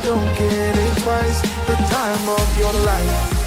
don't get it twice. The time of your life.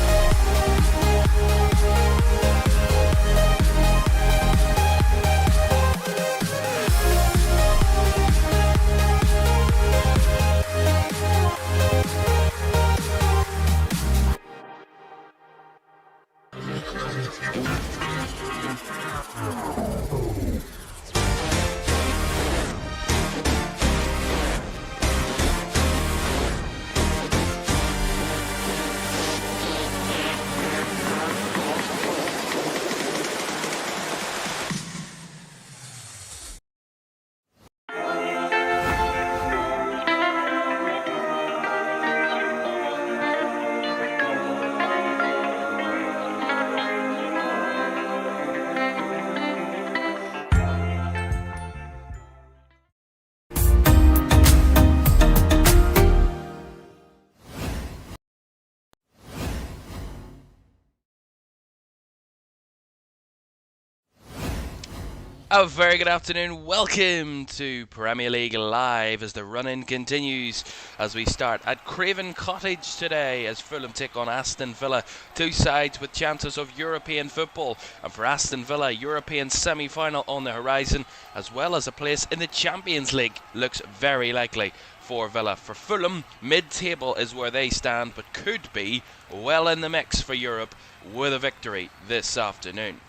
A very good afternoon, welcome to Premier League Live as the run-in continues as we start at Craven Cottage today as Fulham take on Aston Villa, two sides with chances of European football, and for Aston Villa, European semi-final on the horizon as well as a place in the Champions League looks very likely for Villa. For Fulham, mid-table is where they stand but could be well in the mix for Europe with a victory this afternoon.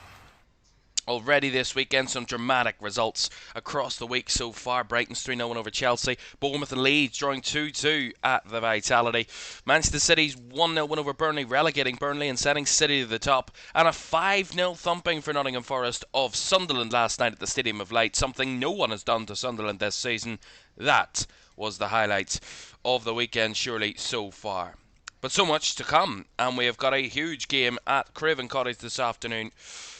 Already this weekend, some dramatic results across the week so far. Brighton's 3-0 over Chelsea. Bournemouth and Leeds drawing 2-2 at the Vitality. Manchester City's 1-0 win over Burnley, relegating Burnley and setting City to the top. And a 5-0 thumping for Nottingham Forest of Sunderland last night at the Stadium of Light. Something no one has done to Sunderland this season. That was the highlight of the weekend, surely, so far. But so much to come, and we have got a huge game at Craven Cottage this afternoon.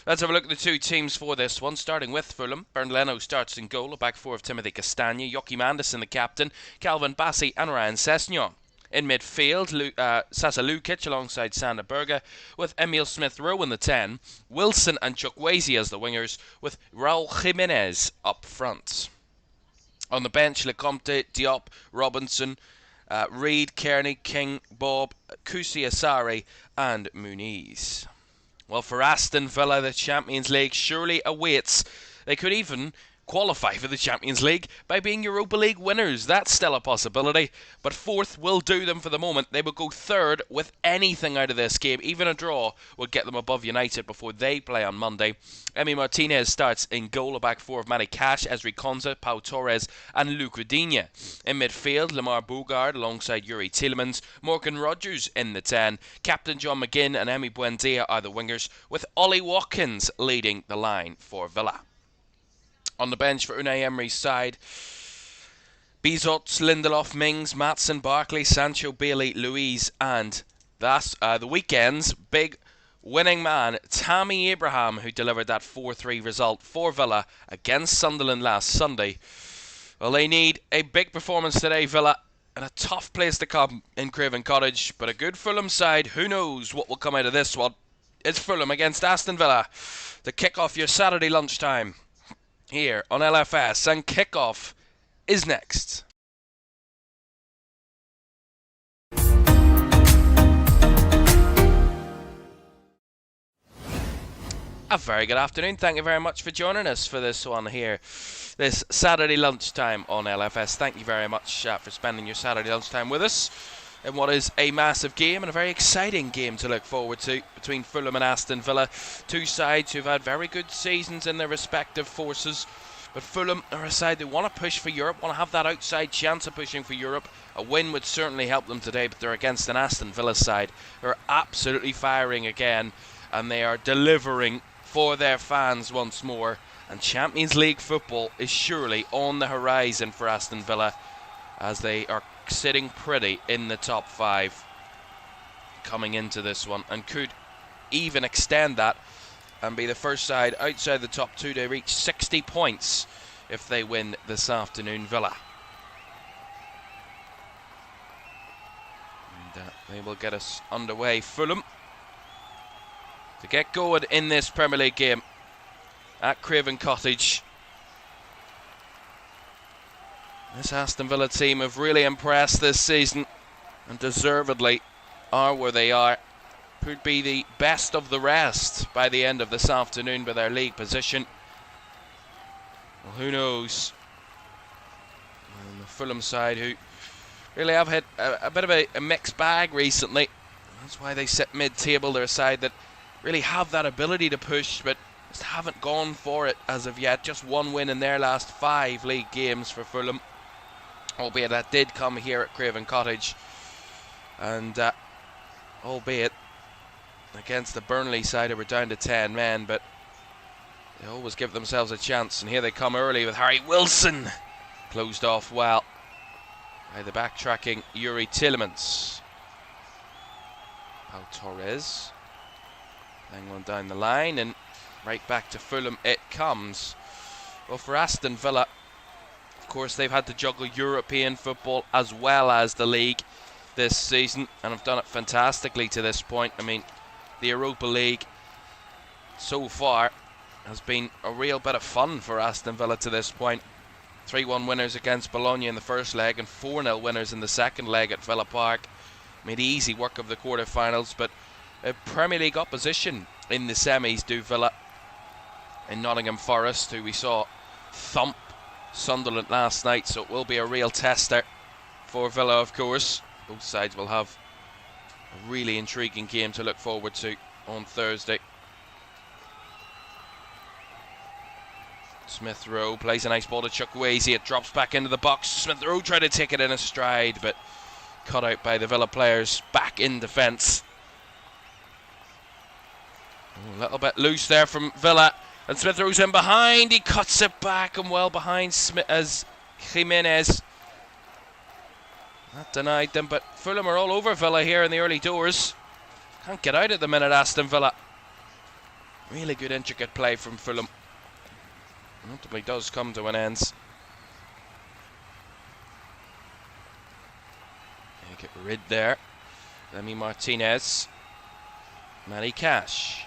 Let's have a look at the two teams for this one, starting with Fulham. Bernd Leno starts in goal, a back four of Timothy Castagne, Joachim Andersen the captain, Calvin Bassey and Ryan Sessegnon. In midfield, Sasa Lukic alongside Sander Berge, with Emil Smith-Rowe in the 10, Wilson and Chukwueze as the wingers, with Raul Jimenez up front. On the bench, Lecomte, Diop, Robinson, Reid, Kearney, King, Bob, Kusi Asari and Muniz. Well, for Aston Villa, the Champions League surely awaits. They could even qualify for the Champions League by being Europa League winners. That's still a possibility, but fourth will do them for the moment. They will go third with anything out of this game. Even a draw would get them above United before they play on Monday. Emi Martinez starts in goal, a back four of Matty Cash, Ezri Konsa, Pau Torres and Luca Digne. In midfield, Lamar Bogard alongside Yuri Tielemans, Morgan Rogers in the 10. Captain John McGinn and Emi Buendia are the wingers, with Ollie Watkins leading the line for Villa. On the bench for Unai Emery's side, Bizot, Lindelof, Mings, Maatsen, Barkley, Sancho, Bailey, Luiz, and that's the weekend's big winning man, Tammy Abraham, who delivered that 4-3 result for Villa against Sunderland last Sunday. Well, they need a big performance today, Villa, and a tough place to come in Craven Cottage, but a good Fulham side. Who knows what will come out of this one? It's Fulham against Aston Villa to kick off your Saturday lunchtime here on LFS, and kickoff is next. A very good afternoon. Thank you very much for joining us for this one here, this Saturday lunchtime on LFS. Thank you very much for spending your Saturday lunchtime with us in what is a massive game and a very exciting game to look forward to between Fulham and Aston Villa. Two sides who've had very good seasons in their respective forces. But Fulham are a side that want to push for Europe, want to have that outside chance of pushing for Europe. A win would certainly help them today, but they're against an Aston Villa side who are absolutely firing again, and they are delivering for their fans once more. And Champions League football is surely on the horizon for Aston Villa, as they are sitting pretty in the top 5 coming into this one, and could even extend that and be the first side outside the top 2 to reach 60 points if they win this afternoon, Villa. And they will get us underway. Fulham to get going in this Premier League game at Craven Cottage. This Aston Villa team have really impressed this season. and deservedly are where they are. Could be the best of the rest by the end of this afternoon with their league position. Well, who knows? And the Fulham side, who really have had a bit of a mixed bag recently. That's why they sit mid-table. They're a side that really have that ability to push, but just haven't gone for it as of yet. Just one win in their last 5 league games for Fulham, albeit that did come here at Craven Cottage, and albeit against the Burnley side who were down to 10 men, but they always give themselves a chance. And here they come early with Harry Wilson, closed off well by the backtracking Youri Tielemans. Pau Torres playing one down the line, and right back to Fulham it comes. Well, for Aston Villa, of course, they've had to juggle European football as well as the league this season, and have done it fantastically to this point. I mean, the Europa League so far has been a real bit of fun for Aston Villa to this point. 3-1 winners against Bologna in the first leg and 4-0 winners in the second leg at Villa Park. Made easy work of the quarter-finals, but a Premier League opposition in the semis do Villa. In Nottingham Forest, who we saw thump Sunderland last night, so it will be a real tester for Villa, of course. Both sides will have a really intriguing game to look forward to on Thursday. Smith Rowe plays a nice ball to Chukwueze. It drops back into the box. Smith Rowe tried to take it in a stride, but cut out by the Villa players back in defence. A little bit loose there from Villa, and Smith Rowe's in behind. He cuts it back and well behind as Jimenez. That denied them, but Fulham are all over Villa here in the early doors. Can't get out at the minute, Aston Villa. Really good intricate play from Fulham. Ultimately does come to an end. Get rid there. Lemmy Martinez. Matty Cash.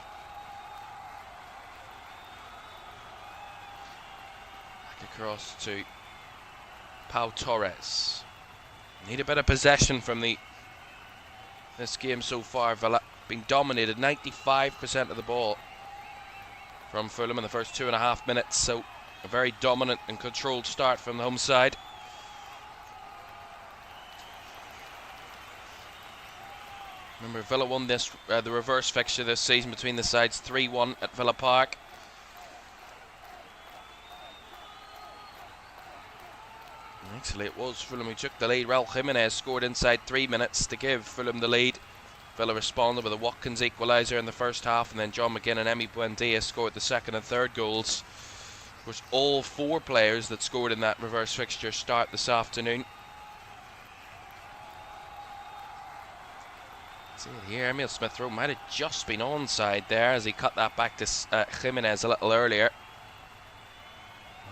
Back across to Pau Torres. Need a bit of possession from this game so far. Villa being dominated 95% of the ball from Fulham in the first 2.5 minutes, so a very dominant and controlled start from the home side. Remember, Villa won this the reverse fixture this season between the sides 3-1 at Villa Park. Actually, it was Fulham who took the lead. Raul Jimenez scored inside 3 minutes to give Fulham the lead. Villa responded with a Watkins equaliser in the first half, and then John McGinn and Emi Buendia scored the second and third goals. Of course, all 4 players that scored in that reverse fixture start this afternoon. See it here, Emil Smith-Rowe might have just been onside there as he cut that back to Jimenez a little earlier.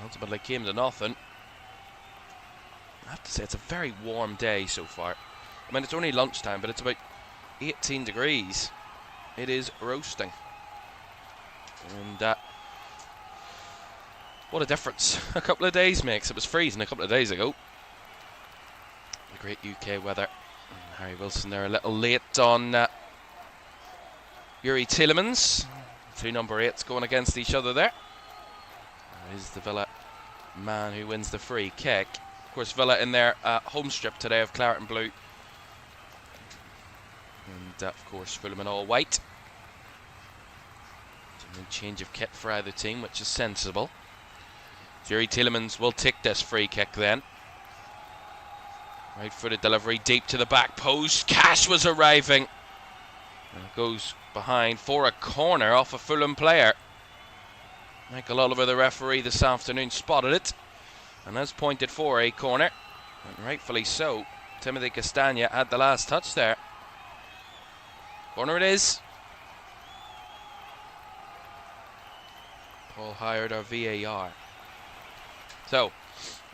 Ultimately came to nothing. I have to say, it's a very warm day so far. I mean, it's only lunchtime, but it's about 18 degrees. It is roasting. And what a difference a couple of days makes. It was freezing a couple of days ago. The great UK weather. And Harry Wilson there a little late on Youri Tielemans. 2 number 8s going against each other there. There is the Villa man who wins the free kick. Of course, Villa in their home strip today of claret and blue. And of course, Fulham in all white. No change of kit for either team, which is sensible. Youri Tielemans will take this free kick then. Right-footed delivery deep to the back post. Cash was arriving. And it goes behind for a corner off a Fulham player. Michael Oliver, the referee this afternoon, spotted it and has pointed for a corner, and rightfully so. Timothy Castagna had the last touch there. Corner it is. Paul hired our VAR. So,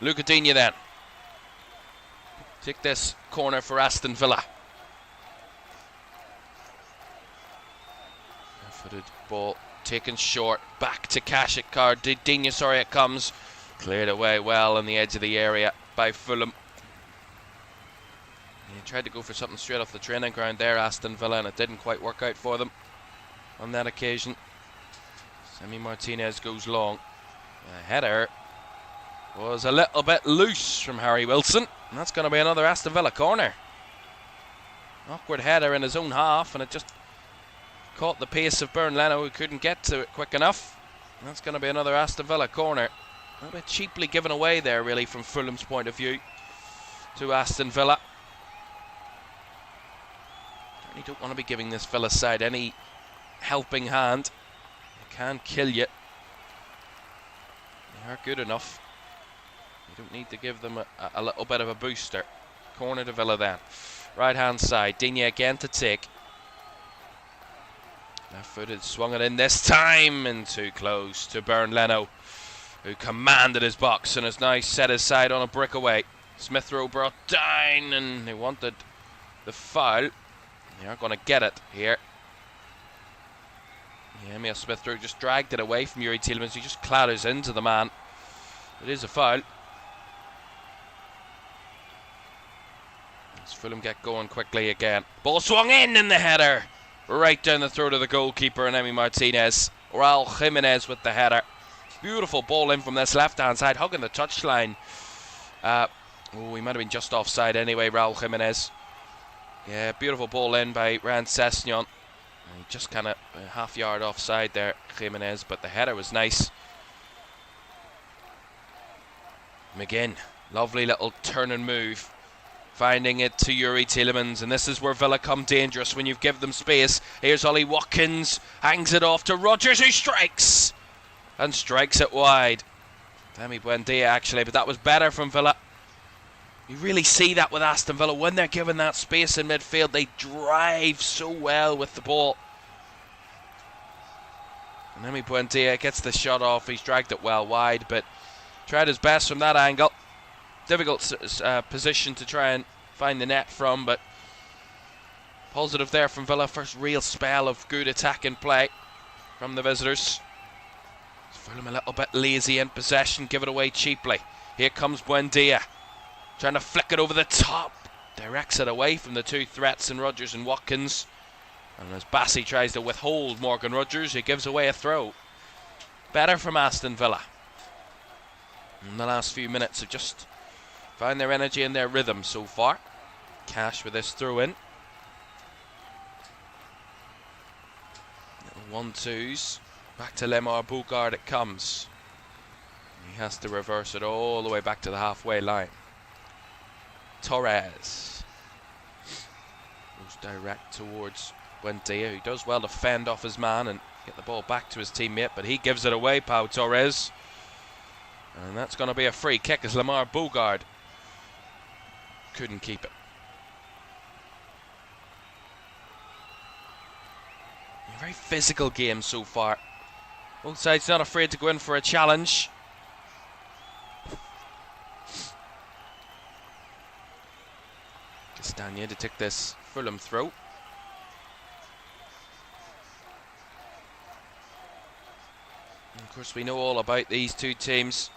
Luca Digne then. Take this corner for Aston Villa. Footed ball taken short, back to Cash at card. Digne, sorry, it comes. Cleared away well on the edge of the area by Fulham. He tried to go for something straight off the training ground there, Aston Villa, and it didn't quite work out for them on that occasion. Semi Martinez goes long. The header was a little bit loose from Harry Wilson, and that's going to be another Aston Villa corner. Awkward header in his own half, and it just caught the pace of Bernd Leno, who couldn't get to it quick enough. And that's going to be another Aston Villa corner. A little bit cheaply given away there, really, from Fulham's point of view to Aston Villa. Certainly don't want to be giving this Villa side any helping hand. They can kill you. They are good enough. You don't need to give them a little bit of a booster. Corner to Villa then. Right hand side, Digne again to take. Left footed, swung it in this time, and too close to Bernd Leno, who commanded his box and has now set his side on a brick away. Smith Rowe brought down, and they wanted the foul. They are going to get it here. Yeah, Emil Smith Rowe just dragged it away from Youri Tielemans. He just clatters into the man. It is a foul. As Fulham get going quickly again. Ball swung in the header. Right down the throat of the goalkeeper and Emi Martinez. Raul Jimenez with the header. Beautiful ball in from this left-hand side, hugging the touchline. He might have been just offside anyway, Raul Jimenez. Yeah, beautiful ball in by Rand Sessegnon. Just kind of a half yard offside there, Jimenez, but the header was nice. McGinn, lovely little turn and move. Finding it to Youri Tielemans, and this is where Villa come dangerous when you give them space. Here's Ollie Watkins, hangs it off to Rodgers, who strikes! And strikes it wide. Demi Buendia actually, but that was better from Villa. You really see that with Aston Villa. When they're given that space in midfield, they drive so well with the ball. And Demi Buendia gets the shot off. He's dragged it well wide, but tried his best from that angle. Difficult position to try and find the net from, but positive there from Villa. First real spell of good attacking play from the visitors. Fulham a little bit lazy in possession, give it away cheaply. Here comes Buendia, trying to flick it over the top. Directs it away from the two threats in Rodgers and Watkins. And as Bassi tries to withhold Morgan Rodgers, he gives away a throw. Better from Aston Villa. In the last few minutes have just found their energy and their rhythm so far. Cash with this throw in. Little 1-2s. Back to Lemar Bugard it comes. He has to reverse it all the way back to the halfway line. Torres goes direct towards Buendia, who does well to fend off his man and get the ball back to his teammate, but he gives it away, Pau Torres. And that's going to be a free kick as Lemar Bugard couldn't keep it. A very physical game so far. Both sides not afraid to go in for a challenge. Castagna to take this Fulham throw. And of course, we know all about these two teams,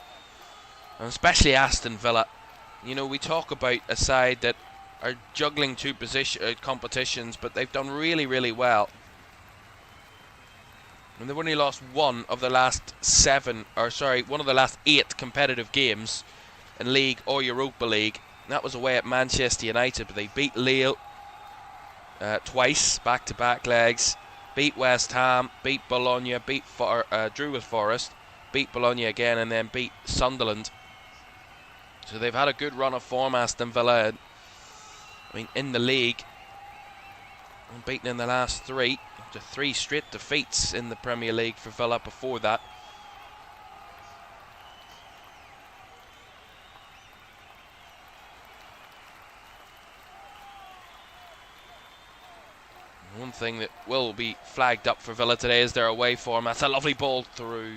and especially Aston Villa. You know, we talk about a side that are juggling two competitions, but they've done really, really well. And they've only lost one of the last one of the last 8 competitive games in League or Europa League. And that was away at Manchester United, but they beat Lille twice, back-to-back legs. Beat West Ham, beat Bologna, drew with Forest, beat Bologna again, and then beat Sunderland. So they've had a good run of form, Aston Villa. I mean, in the league, unbeaten in the last 3. After 3 straight defeats in the Premier League for Villa before that. One thing that will be flagged up for Villa today is their away form. That's a lovely ball through.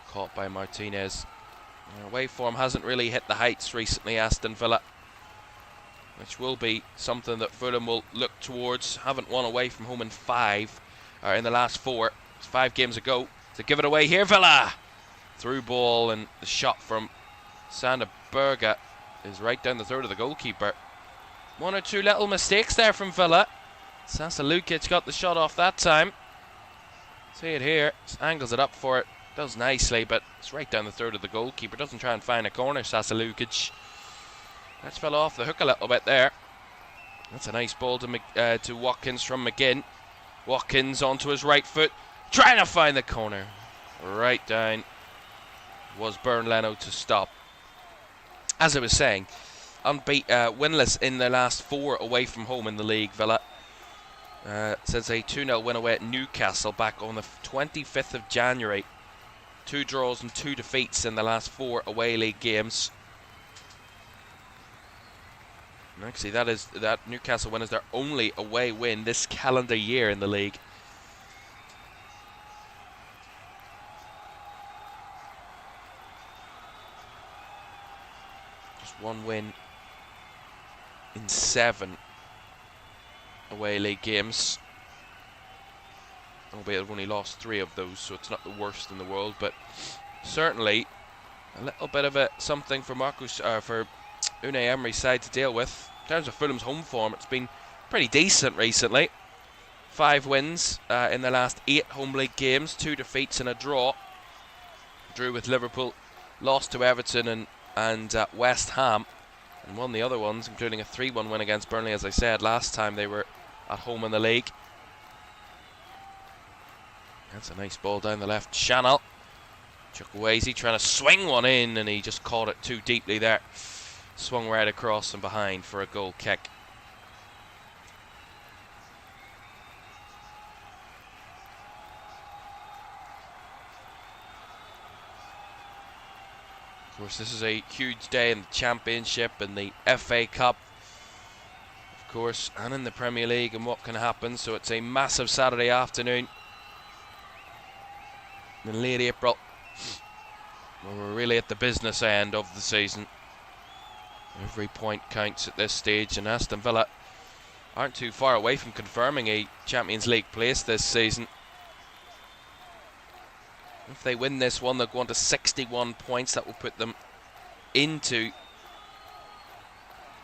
Caught by Martinez. Their away form hasn't really hit the heights recently, Aston Villa, which will be something that Fulham will look towards. Haven't won away from home in the last 4. It's 5 games ago. To give it away here, Villa! Through ball, and the shot from Sander Berge is right down the throat of the goalkeeper. One or two little mistakes there from Villa. Sasa Lukic got the shot off that time. See it here. Just angles it up for it. Does nicely, but it's right down the throat of the goalkeeper. Doesn't try and find a corner, Sasa Lukic. That's fell off the hook a little bit there. That's a nice ball to Watkins from McGinn. Watkins onto his right foot. Trying to find the corner. Right down. Was Bern Leno to stop. As I was saying, winless in their last 4 away from home in the league, Villa. Since a 2-0 win away at Newcastle back on the 25th of January. 2 draws and 2 defeats in the last 4 away league games. And actually, that Newcastle win is their only away win this calendar year in the league. Just 1 win in 7 away league games. Albeit they've only lost 3 of those, so it's not the worst in the world, but certainly a little bit of something for for Unai Emery's side to deal with. In terms of Fulham's home form, it's been pretty decent recently. 5 wins in the last 8 home league games, 2 defeats and a draw. Drew with Liverpool, lost to Everton and West Ham, and won the other ones, including a 3-1 win against Burnley, as I said, last time they were at home in the league. That's a nice ball down the left channel. Chukwueze trying to swing one in, and he just caught it too deeply there. Swung right across and behind for a goal kick. Of course, this is a huge day in the Championship and the FA Cup, of course, and in the Premier League and what can happen. So it's a massive Saturday afternoon in late April. Well, we're really at the business end of the season. Every point counts at this stage, and Aston Villa aren't too far away from confirming a Champions League place this season. If they win this one, they'll go on to 61 points. That will put them into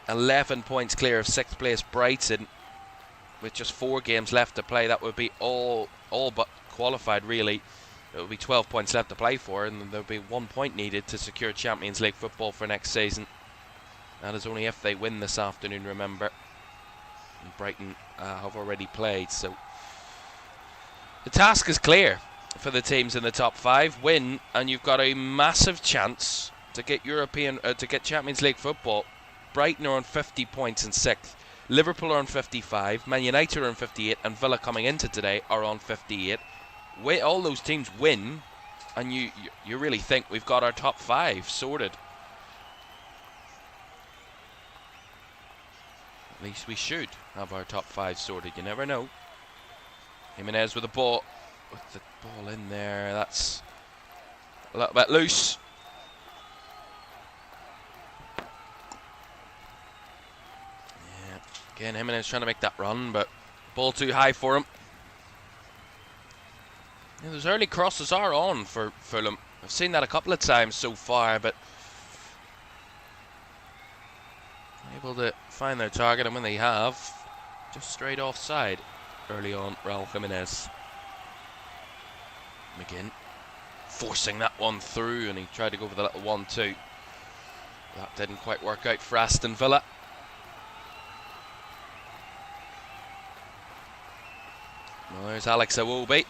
11 points clear of 6th place Brighton, with just 4 games left to play. That would be all but qualified, really. It would be 12 points left to play for, and there would be 1 point needed to secure Champions League football for next season. That is only if they win this afternoon, remember. And Brighton have already played, so the task is clear for the teams in the top 5. Win, and you've got a massive chance to get Champions League football. Brighton are on 50 points in 6th. Liverpool are on 55. Man United are on 58, and Villa coming into today are on 58. All those teams win, and you really think we've got our top 5 sorted. At least we should have our top 5 sorted. You never know. Jimenez with the ball in there. That's a little bit loose. Yeah, again, Jimenez trying to make that run, but ball too high for him. Yeah, those early crosses are on for Fulham. I've seen that a couple of times so far, but able to find their target, and when they have, just straight offside early on. Raul Jimenez. McGinn forcing that one through, and he tried to go for the little 1-2. That didn't quite work out for Aston Villa. Well, there's Alex Iwobi.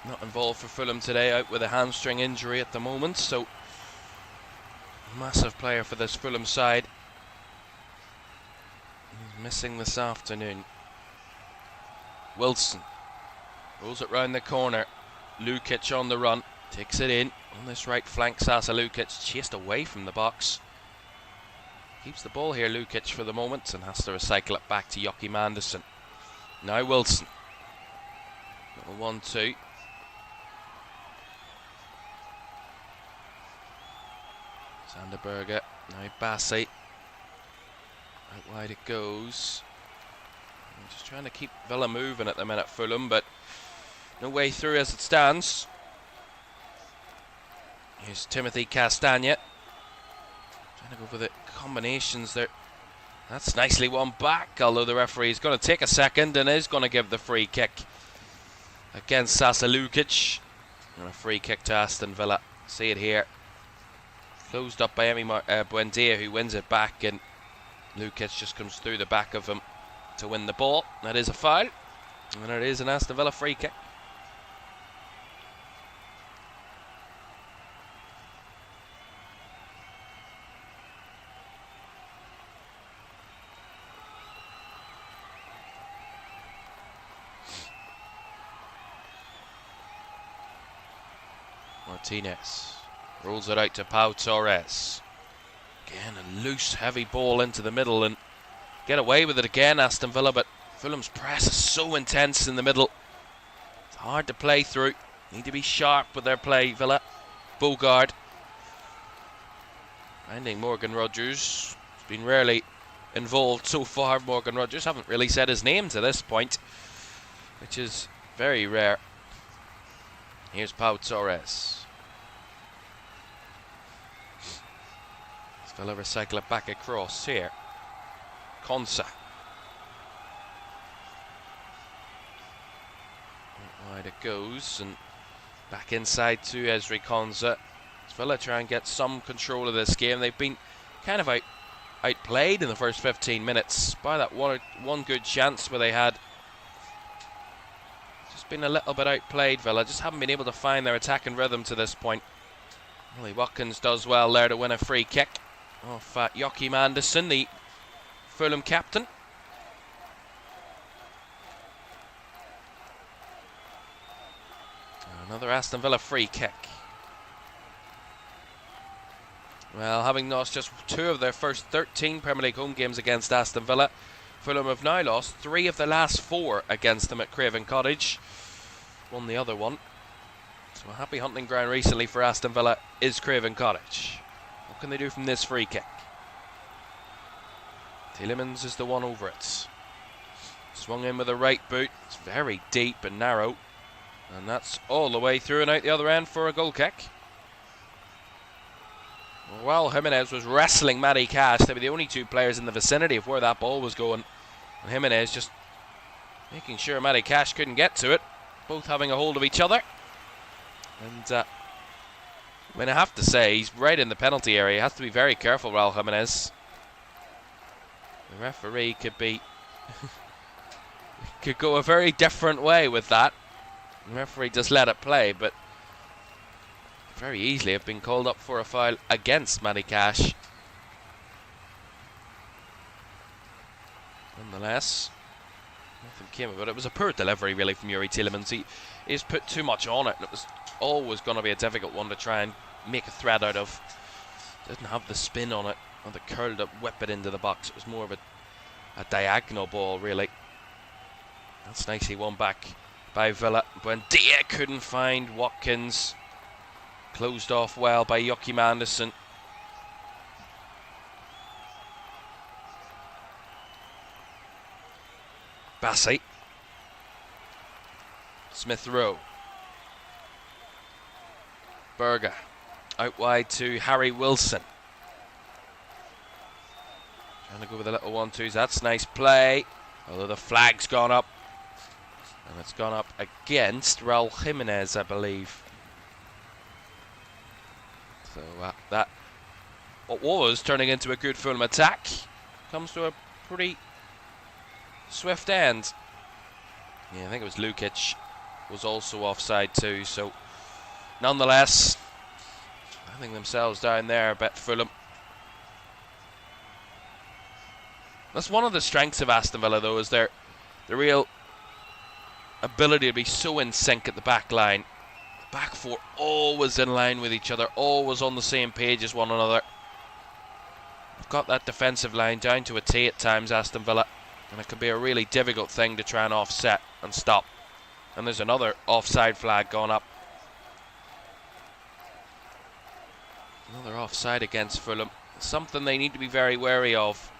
Not involved for Fulham today, out with a hamstring injury at the moment, so massive player for this Fulham side. He's missing this afternoon. Wilson rolls it round the corner. Lukic on the run, takes it in on this right flank. Sasa Lukic chased away from the box. Keeps the ball here, Lukic, for the moment, and has to recycle it back to Joachim Andersen. Now Wilson. Little 1-2. Sanderberger, now Bassi. Out wide it goes. I'm just trying to keep Villa moving at the minute, Fulham, but no way through as it stands. Here's Timothy Castagne. Trying to go for the combinations there. That's nicely won back, although the referee is going to take a second and is going to give the free kick against Sasa Lukic. And a free kick to Aston Villa. See it here. Closed up by Emi Buendia, who wins it back, and Lukic just comes through the back of him to win the ball. That is a foul, and it is an Aston Villa free kick. Martinez rolls it out to Pau Torres. Again, a loose, heavy ball into the middle, and get away with it again, Aston Villa, but Fulham's press is so intense in the middle. It's hard to play through. Need to be sharp with their play, Villa. Bogard. Finding Morgan Rogers. He's been rarely involved so far. Morgan Rogers, haven't really said his name to this point, which is very rare. Here's Pau Torres. Villa recycle it back across here. Konsa. Wide it goes, and back inside to Ezri Konsa. Villa try and get some control of this game. They've been kind of outplayed in the first 15 minutes by that one good chance where they had. Just been a little bit outplayed, Villa. Just haven't been able to find their attacking rhythm to this point. Ollie Watkins does well there to win a free kick off Joachim Andersen, the Fulham captain. Another Aston Villa free kick. Well, having lost just 2 of their first 13 Premier League home games against Aston Villa, Fulham have now lost 3 of the last 4 against them at Craven Cottage. Won the other one. So a happy hunting ground recently for Aston Villa is Craven Cottage. What can they do from this free kick? Tielemans is the one over it. Swung in with a right boot. It's very deep and narrow. And that's all the way through and out the other end for a goal kick. While Jimenez was wrestling Matty Cash, they were the only 2 players in the vicinity of where that ball was going. And Jimenez just making sure Matty Cash couldn't get to it. Both having a hold of each other. And I mean, I have to say, he's right in the penalty area. He has to be very careful, Raul Jimenez. The referee could be could go a very different way with that. The referee just let it play, but very easily have been called up for a foul against Matty Cash. Nonetheless, nothing came of it. It was a poor delivery, really, from Youri Tielemans. He's put too much on it, and it was always going to be a difficult one to try and make a threat out of. Didn't have the spin on it, or the curl to whip it into the box. It was more of a diagonal ball, really. That's nicely won back by Villa. Buendia couldn't find Watkins. Closed off well by Joachim Andersen. Bassey. Smith Rowe. Berger. Out wide to Harry Wilson. Trying to go with a little 1-2s. That's nice play. Although the flag's gone up. And it's gone up against Raul Jimenez, I believe. So that what was turning into a good Fulham attack comes to a pretty swift end. Yeah, I think it was Lukic was also offside too. So nonetheless, I think themselves down there a bit, Fulham. That's one of the strengths of Aston Villa, though, is the real ability to be so in sync at the back line. The back 4 always in line with each other, always on the same page as one another. They've got that defensive line down to a T at times, Aston Villa, and it can be a really difficult thing to try and offset and stop. And there's another offside flag going up. Another offside against Fulham. Something they need to be very wary of.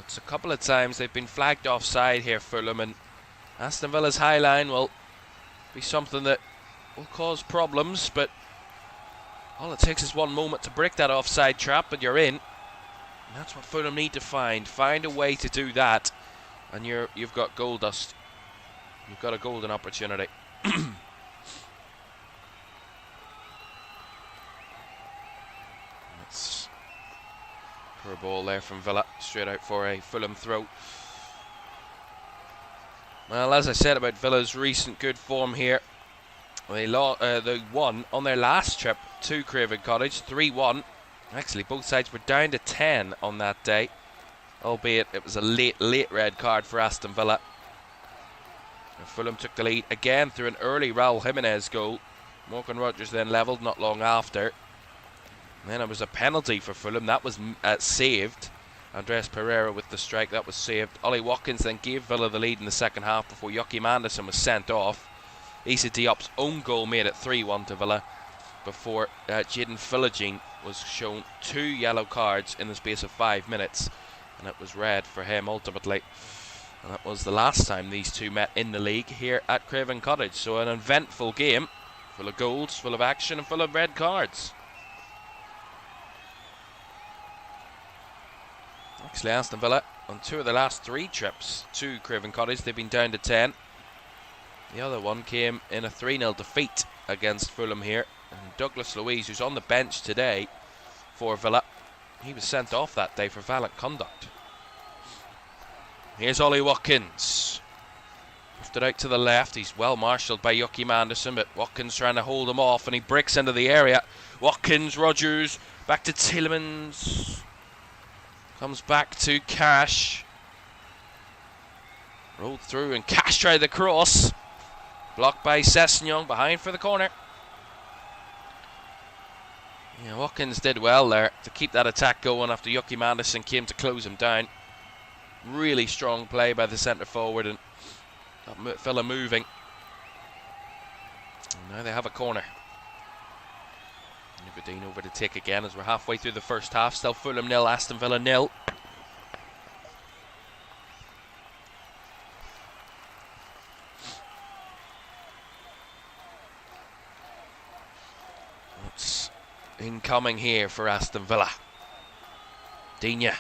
It's a couple of times they've been flagged offside here, Fulham, and Aston Villa's high line will be something that will cause problems, but all it takes is one moment to break that offside trap and you're in. And that's what Fulham need to find. Find a way to do that, and you've got goal dust. You've got a golden opportunity. That's poor ball there from Villa, straight out for a Fulham throw. Well, as I said about Villa's recent good form here, they won on their last trip to Craven Cottage, 3-1. Actually, both sides were down to 10 on that day, albeit it was a late red card for Aston Villa. And Fulham took the lead again through an early Raul Jimenez goal. Morgan Rogers then levelled not long after. And then it was a penalty for Fulham. That was saved. Andres Pereira with the strike, that was saved. Ollie Watkins then gave Villa the lead in the second half before Joachim Andersen was sent off. Issa Diop's own goal made it 3-1 to Villa before Jaden Philogene was shown 2 yellow cards in the space of 5 minutes, and it was red for him ultimately. And that was the last time these two met in the league here at Craven Cottage. So an eventful game, full of goals, full of action and full of red cards. Actually, Aston Villa, on 2 of the last 3 trips to Craven Cottage, they've been down to 10. The other one came in a 3-0 defeat against Fulham here. And Douglas Luiz, who's on the bench today for Villa, he was sent off that day for violent conduct. Here's Ollie Watkins. Lifted out to the left. He's well marshalled by Joachim Andersen, but Watkins trying to hold him off, and he breaks into the area. Watkins, Rogers, back to Tielemans. Comes back to Cash. Rolled through, and Cash tried the cross. Blocked by Sessegnon, behind for the corner. Yeah, Watkins did well there to keep that attack going after Joachim Andersen came to close him down. Really strong play by the centre forward and got Villa moving. And now they have a corner. Aberdeen over to take again as we're halfway through the first half. Still Fulham 0, Aston Villa 0. It's incoming here for Aston Villa. Digne,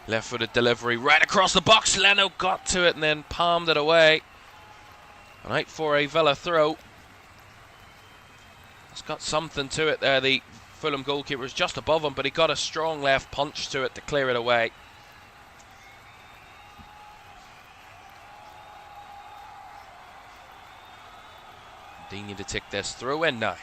left-footed delivery right across the box. Leno got to it and then palmed it away. And out for a Villa throw. It's got something to it there. The Fulham goalkeeper was just above him, but he got a strong left punch to it to clear it away. Digne to take this throw in now.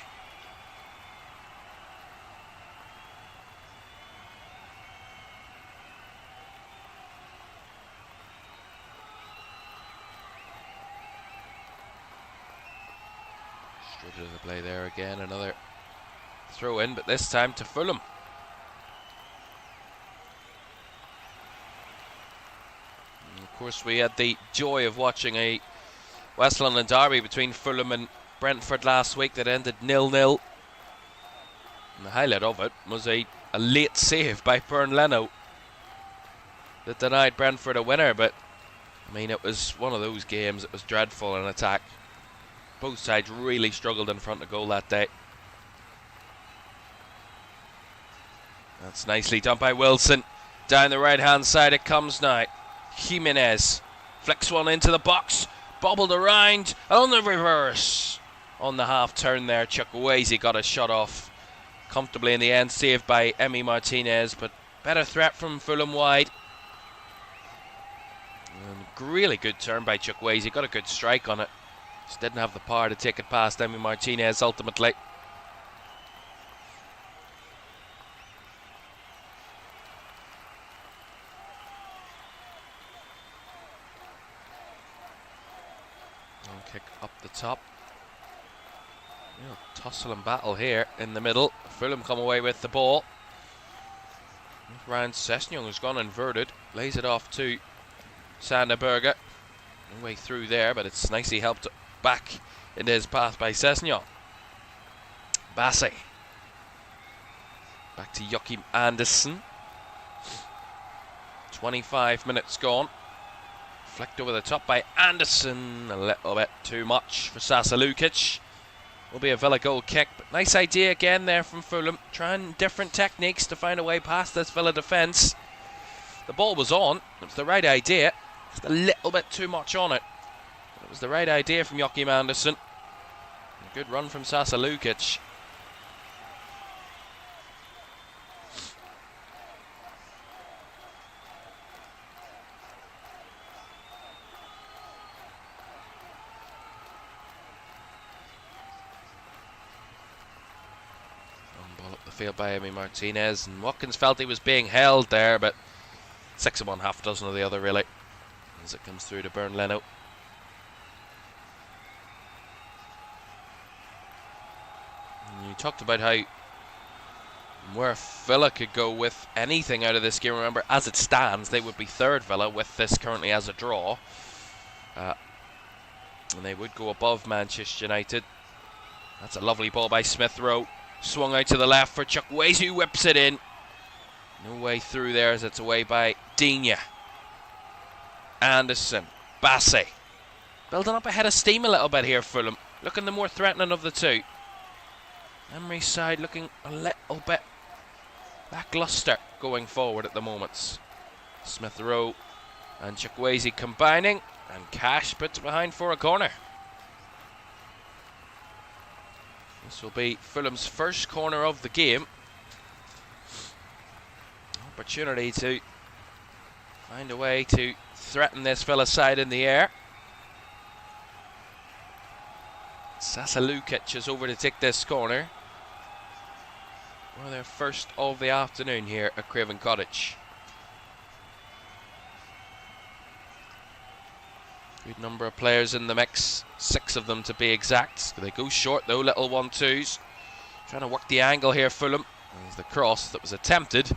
Straight to the play there again, another throw in, but this time to Fulham. And of course, we had the joy of watching a West London derby between Fulham and Brentford last week that ended 0-0. And the highlight of it was a late save by Bern Leno that denied Brentford a winner, but I mean, it was one of those games that was dreadful in attack. Both sides really struggled in front of goal that day. That's nicely done by Wilson. Down the right-hand side it comes now. Jimenez flicks one into the box. Bobbled around. And on the reverse. On the half-turn there, Chukwueze got a shot off comfortably in the end. Saved by Emi Martinez. But better threat from Fulham wide. And really good turn by Chukwueze. Got a good strike on it. Just didn't have the power to take it past Emi Martinez ultimately. Kick up the top. Real tussle and battle here in the middle. Fulham come away with the ball. Ryan Sessegnon has gone inverted. Lays it off to Sanderberger. No way through there, but it's nicely helped back into his path by Sessegnon. Bassey. Back to Joachim Andersen. 25 minutes gone. Flicked over the top by Andersen. A little bit too much for Sasa Lukic. Will be a Villa goal kick, but nice idea again there from Fulham, trying different techniques to find a way past this Villa defence. The ball was on, it was the right idea, just a little bit too much on it. It was the right idea from Joachim Andersen. A good run from Sasa Lukic. Ball up the field by Emi Martinez, and Watkins felt he was being held there, but 6 of one, half a dozen of the other really, as it comes through to Bernd Leno. And you talked about how where Villa could go with anything out of this game. Remember, as it stands, they would be third, Villa, with this currently as a draw. And they would go above Manchester United. That's a lovely ball by Smith Rowe. Swung out to the left for Chukwueze, who whips it in. No way through there as it's away by Digne. Anderson. Bassey. Building up a head of steam a little bit here, Fulham. Looking the more threatening of the two. Emery's side looking a little bit lackluster going forward at the moment. Smith Rowe and Chukwueze combining, and Cash puts it behind for a corner. This will be Fulham's first corner of the game. Opportunity to find a way to threaten this Villa side in the air. Sasa Lukic is over to take this corner. Well, their first of the afternoon here at Craven Cottage. Good number of players in the mix, 6 of them to be exact. They go short though, little 1-2s. Trying to work the angle here, Fulham. As the cross that was attempted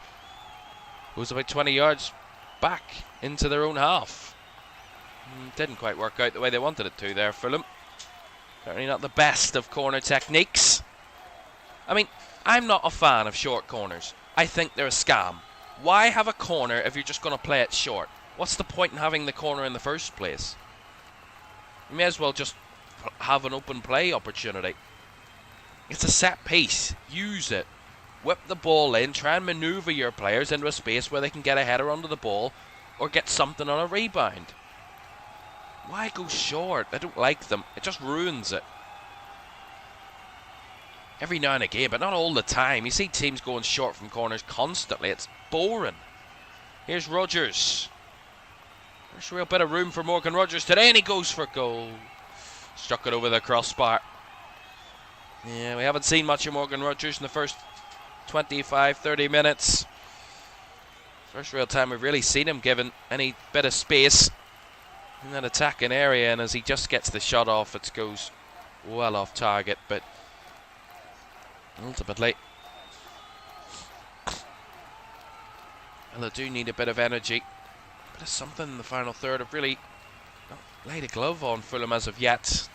goes about 20 yards back into their own half. Didn't quite work out the way they wanted it to there, Fulham. Certainly not the best of corner techniques. I mean, I'm not a fan of short corners. I think they're a scam. Why have a corner if you're just going to play it short? What's the point in having the corner in the first place? You may as well just have an open play opportunity. It's a set piece. Use it. Whip the ball in. Try and manoeuvre your players into a space where they can get a header onto the ball or get something on a rebound. Why go short? I don't like them. It just ruins it. Every now and again, but not all the time. You see teams going short from corners constantly. It's boring. Here's Rodgers. There's a real bit of room for Morgan Rodgers today, and he goes for goal. Struck it over the crossbar. Yeah, we haven't seen much of Morgan Rodgers in the first 25-30 minutes. First real time we've really seen him given any bit of space in that attacking area, and as he just gets the shot off, it goes well off target, but ultimately well, they do need a bit of energy. Bit of something in the final third. Have really not laid a glove on Fulham as of yet.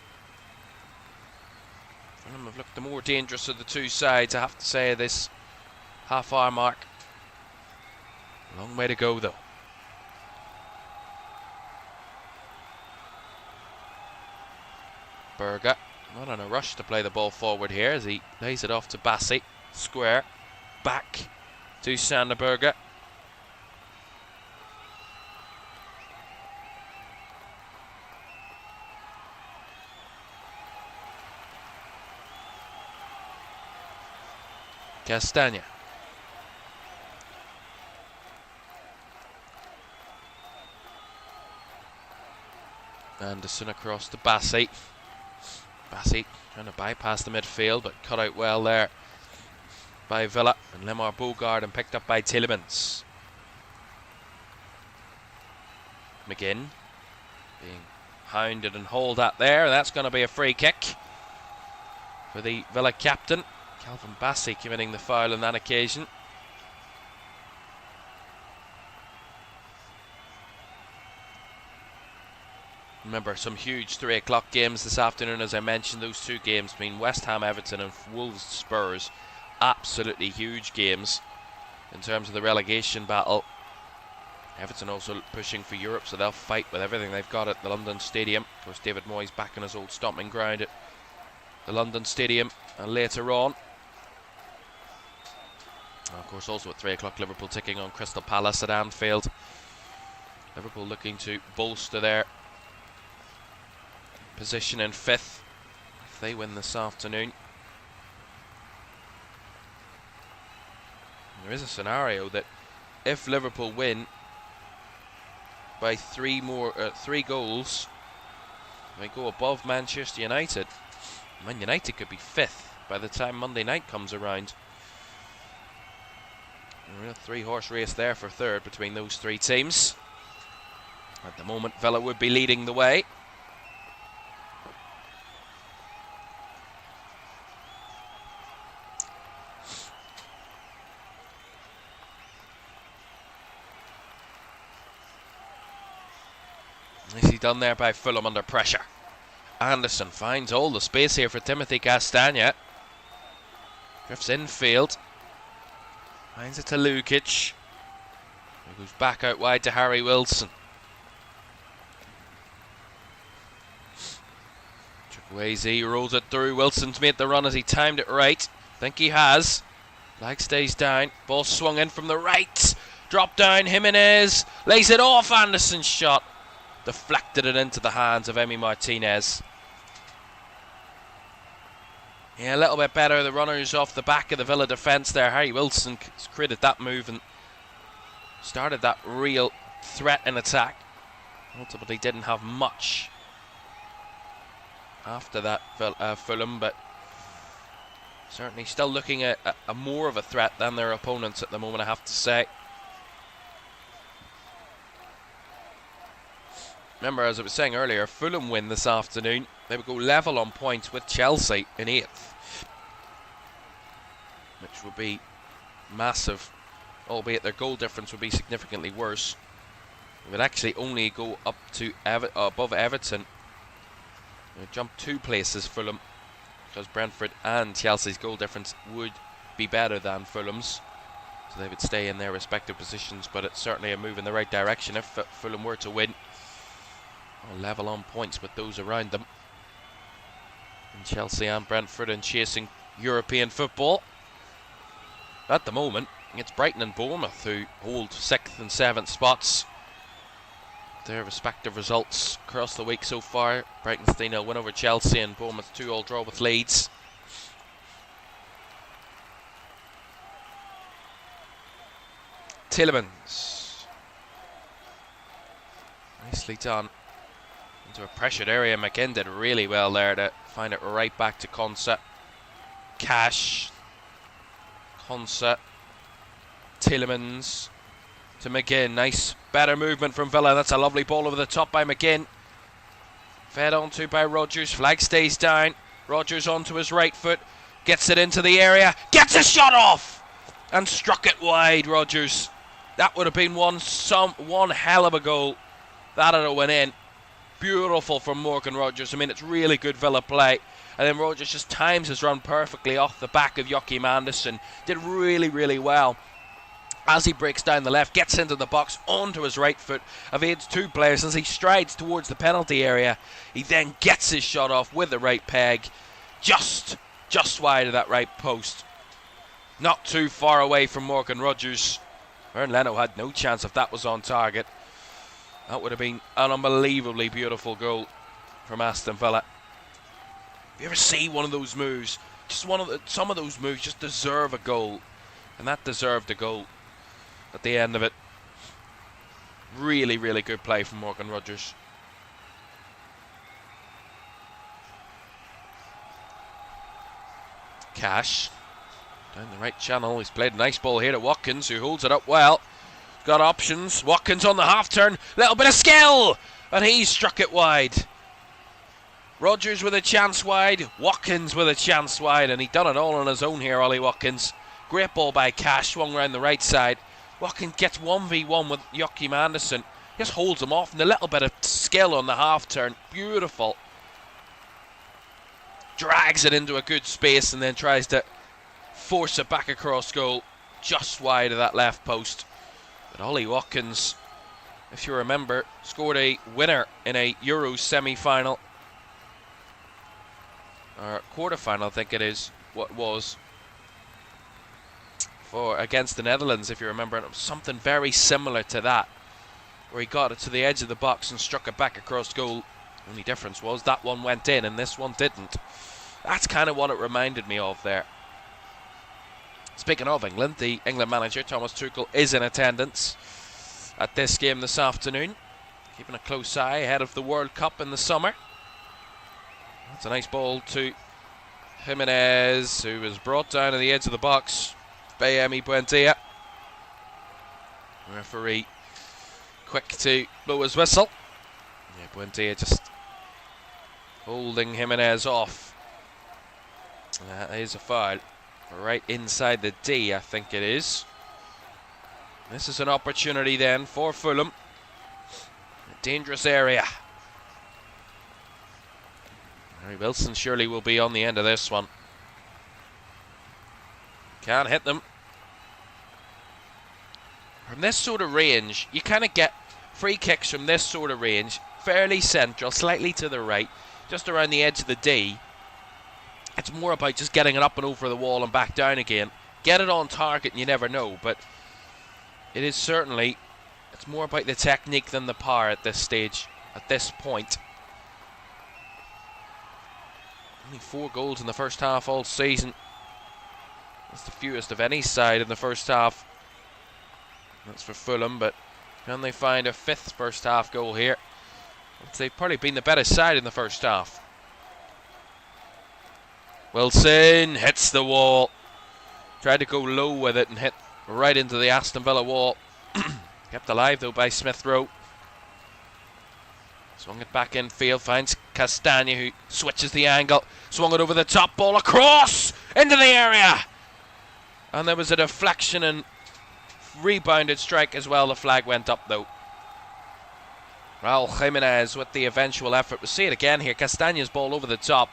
Fulham have looked the more dangerous of the two sides, I have to say, this half-hour mark. Long way to go, though. Berger not in a rush to play the ball forward here as he lays it off to Bassey. Square. Back to Sander Berger. Castagna. Anderson across to Bassey. Bassey trying to bypass the midfield, but cut out well there by Villa. And Lemar Bogard and picked up by Tielemans. McGinn being hounded and hauled at there. That's going to be a free kick for the Villa captain. Calvin Bassey committing the foul on that occasion. Remember, some huge 3 o'clock games this afternoon, as I mentioned. Those 2 games between West Ham, Everton and Wolves Spurs. Absolutely huge games in terms of the relegation battle. Everton also pushing for Europe, so they'll fight with everything they've got at the London Stadium. Of course, David Moyes back in his old stomping ground at the London Stadium later on. And of course, also at 3 o'clock, Liverpool taking on Crystal Palace at Anfield. Liverpool looking to bolster their position in 5th if they win this afternoon. There is a scenario that if Liverpool win by 3 goals, they go above Manchester United. Man United could be 5th by the time Monday night comes around. A real 3-horse race there for 3rd between those 3 teams. At the moment, Villa would be leading the way. Nicely done there by Fulham under pressure. Anderson finds all the space here for Timothy Castagne. Drifts infield. Finds it to Lukic. He goes back out wide to Harry Wilson. Chukwueze rolls it through. Wilson's made the run as he timed it right. Think he has. Flag stays down. Ball swung in from the right. Drop down. Jimenez lays it off. Anderson's shot. Deflected it into the hands of Emi Martinez. Yeah, a little bit better. The runners off the back of the Villa defence there. Harry Wilson created that move and started that real threat in attack. Ultimately didn't have much after that, Fulham, but certainly still looking at a more of a threat than their opponents at the moment, I have to say. Remember, as I was saying earlier, Fulham win this afternoon, they would go level on points with Chelsea in 8th, which would be massive, albeit their goal difference would be significantly worse. It would actually only go up to above Everton. They would jump 2 places, Fulham, because Brentford and Chelsea's goal difference would be better than Fulham's, so they would stay in their respective positions. But it's certainly a move in the right direction if Fulham were to win, or level on points with those around them. And Chelsea and Brentford in chasing European football. At the moment, it's Brighton and Bournemouth who hold 6th and 7th spots. Their respective results across the week so far: Brighton's 3-0 win over Chelsea and Bournemouth 2-2 draw with Leeds. Tielemans, nicely done into a pressured area. McGinn did really well there to find it right back to Konsa. Cash, Konsa, Tielemans to McGinn. Nice, better movement from Villa. That's a lovely ball over the top by McGinn. Fed onto by Rodgers. Flag stays down. Rodgers onto his right foot. Gets it into the area. Gets a shot off! And struck it wide, Rodgers. That would have been one hell of a goal. That would have went in. Beautiful from Morgan Rodgers. I mean, it's really good Villa play. And then Rodgers just times his run perfectly off the back of Joachim Andersen. Did really, really well. As he breaks down the left, gets into the box, onto his right foot, evades 2 players. As he strides towards the penalty area, he then gets his shot off with the right peg, just wide of that right post. Not too far away from Morgan Rodgers. Vern Leno had no chance if that was on target. That would have been an unbelievably beautiful goal from Aston Villa. If you ever see one of those moves, some of those moves just deserve a goal, and that deserved a goal at the end of it. Really, really good play from Morgan Rodgers. Cash down the right channel. He's played a nice ball here to Watkins, who holds it up well. Got options. Watkins on the half turn. Little bit of skill, and he struck it wide. Rodgers with a chance wide. Watkins with a chance wide, and he done it all on his own here, Ollie Watkins. Great ball by Cash, swung around the right side. Watkins gets 1v1 with Joachim Andersen. Just holds him off, and a little bit of skill on the half turn. Beautiful. Drags it into a good space and then tries to force it back across goal, just wide of that left post. But Ollie Watkins, if you remember, scored a winner in a Euros semi-final or quarter-final, I think it is, what was, for against the Netherlands, if you remember. And it was something very similar to that, where he got it to the edge of the box and struck it back across goal. The only difference was that one went in and this one didn't. That's kind of what it reminded me of there. Speaking of England, the England manager, Thomas Tuchel, is in attendance at this game this afternoon, keeping a close eye ahead of the World Cup in the summer. That's a nice ball to Jimenez, who was brought down to the edge of the box by Emi Buendia. Referee quick to blow his whistle. Yeah, Buendia just holding Jimenez off. That is a foul. Right inside the D, I think it is. This is an opportunity then for Fulham. A dangerous area. Harry Wilson surely will be on the end of this one. Can't hit them. From this sort of range, you kind of get free kicks from this sort of range, fairly central, slightly to the right, just around the edge of the D. It's more about just getting it up and over the wall and back down again. Get it on target and you never know, but it is certainly, it's more about the technique than the power at this stage, at this point. Only 4 goals in the first half all season. That's the fewest of any side in the first half. That's for Fulham, but can they find a 5th first half goal here? They've probably been the better side in the first half. Wilson hits the wall. Tried to go low with it and hit right into the Aston Villa wall. Kept alive though by Smith Rowe. Swung it back infield, finds Castagna, who switches the angle. Swung it over the top, ball across into the area. And there was a deflection and rebounded strike as well. The flag went up though. Raul Jimenez with the eventual effort. We'll see it again here. Castagna's ball over the top.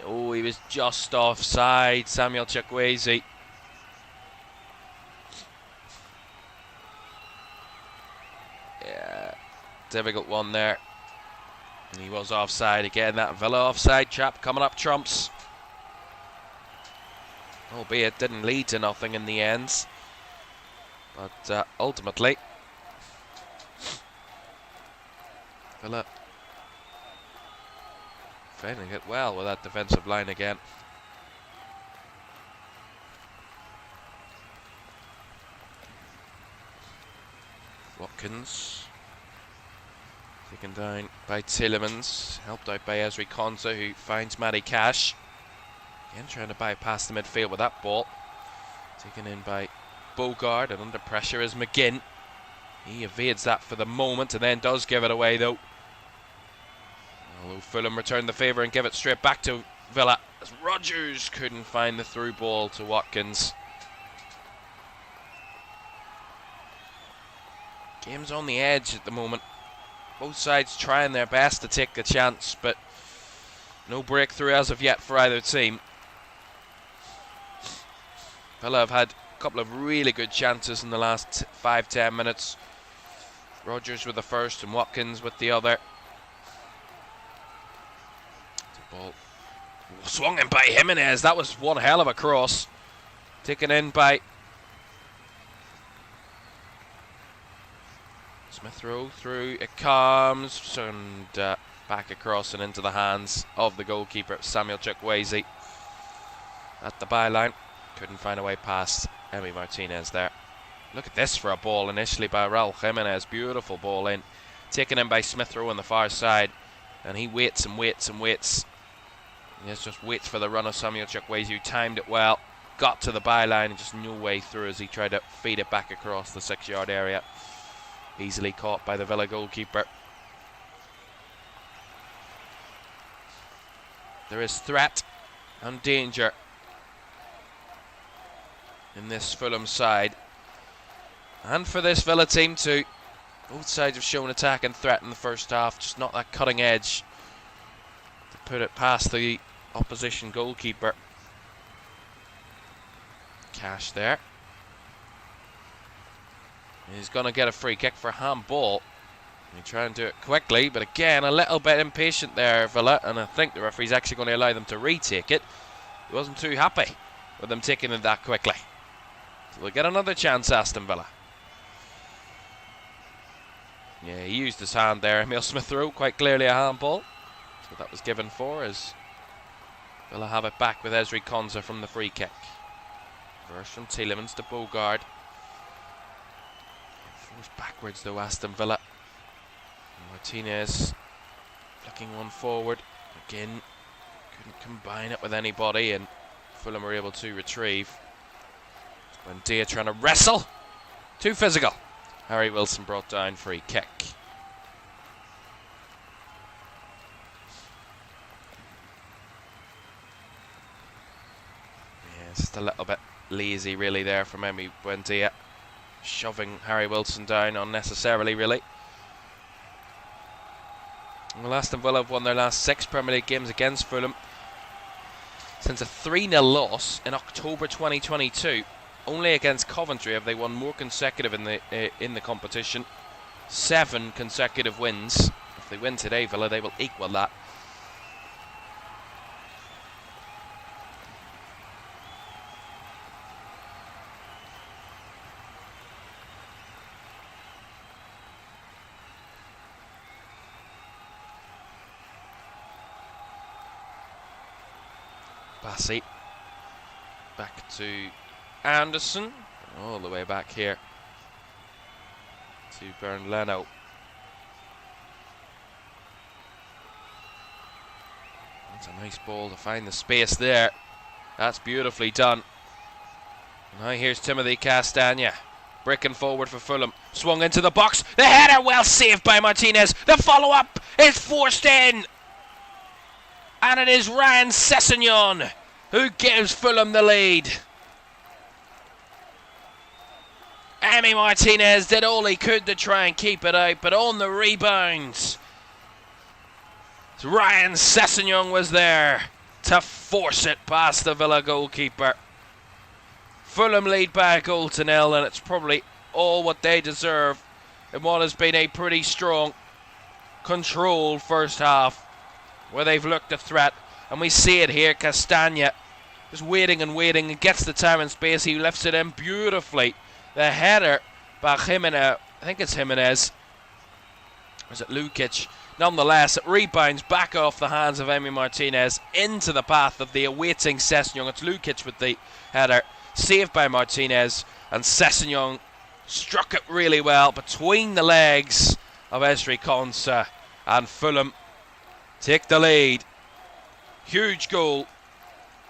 Oh, he was just offside, Samuel Chukwueze. Yeah, difficult one there. And he was offside again. That Villa offside trap coming up trumps. Albeit didn't lead to nothing in the end. But ultimately, Villa defending it well with that defensive line again. Watkins taken down by Tielemans, helped out by Ezri Konsa, who finds Matty Cash. Again trying to bypass the midfield with that ball. Taken in by Bogard, and under pressure is McGinn. He evades that for the moment and then does give it away though. Although Fulham return the favour and give it straight back to Villa, as Rodgers couldn't find the through ball to Watkins. Game's on the edge at the moment. Both sides trying their best to take the chance, but no breakthrough as of yet for either team. Villa have had a couple of really good chances in the last 5-10 minutes. Rodgers with the first and Watkins with the other. Ball swung in by Jimenez. That was one hell of a cross. Taken in by Smith Rowe. Through it comes and back across and into the hands of the goalkeeper Samuel Chukwueze at the byline. Couldn't find a way past Emi Martinez there. Look at this for a ball initially by Raul Jimenez. Beautiful ball in. Taken in by Smith Rowe on the far side. And he waits and waits and waits. He just waits for the run of Samuel Chukwueze, who timed it well. Got to the byline and just no way through as he tried to feed it back across the 6-yard area. Easily caught by the Villa goalkeeper. There is threat and danger in this Fulham side. And for this Villa team too. Both sides have shown attack and threat in the first half, just not that cutting edge to put it past the opposition goalkeeper. Cash there. He's going to get a free kick for handball. They try and do it quickly, but again, a little bit impatient there, Villa, and I think the referee's actually going to allow them to retake it. He wasn't too happy with them taking it that quickly. So they'll get another chance, Aston Villa. Yeah, he used his hand there. Emile Smith-Rowe, quite clearly a handball. So that was given for as Villa have it back with Ezri Konsa from the free kick. Reverse from Tielemans to Bogard. Forced backwards though, Aston Villa. Martinez flicking one forward. Again, couldn't combine it with anybody, and Fulham were able to retrieve. Buendia trying to wrestle. Too physical. Harry Wilson brought down, free kick. Yeah, just a little bit lazy really there from Emi Buendia. Shoving Harry Wilson down unnecessarily really. Well, Aston Villa have won their last 6 Premier League games against Fulham since a 3-0 loss in October 2022. Only against Coventry have they won more consecutive in the competition. 7 consecutive wins. If they win today, Villa, they will equal that. Bassey. Back to Anderson. All the way back here to Bernd Leno. That's a nice ball to find the space there. That's beautifully done. Now here's Timothy Castagna. Breaking forward for Fulham. Swung into the box. The header well saved by Martinez. The follow-up is forced in. And it is Ryan Sessegnon who gives Fulham the lead. Emi Martinez did all he could to try and keep it out, but on the rebounds, Ryan Sessegnon was there to force it past the Villa goalkeeper. Fulham lead by a goal to nil, and it's probably all what they deserve in what has been a pretty strong, controlled first half, where they've looked a threat, and we see it here. Castagna just waiting and waiting, and gets the time and space. He lifts it in beautifully. The header by Jimenez, I think it's Jimenez, or is it Lukic? Nonetheless, it rebounds back off the hands of Emi Martinez into the path of the awaiting Sessegnon. It's Lukic with the header, saved by Martinez, and Sessegnon struck it really well between the legs of Ezri Konsa, and Fulham take the lead. Huge goal,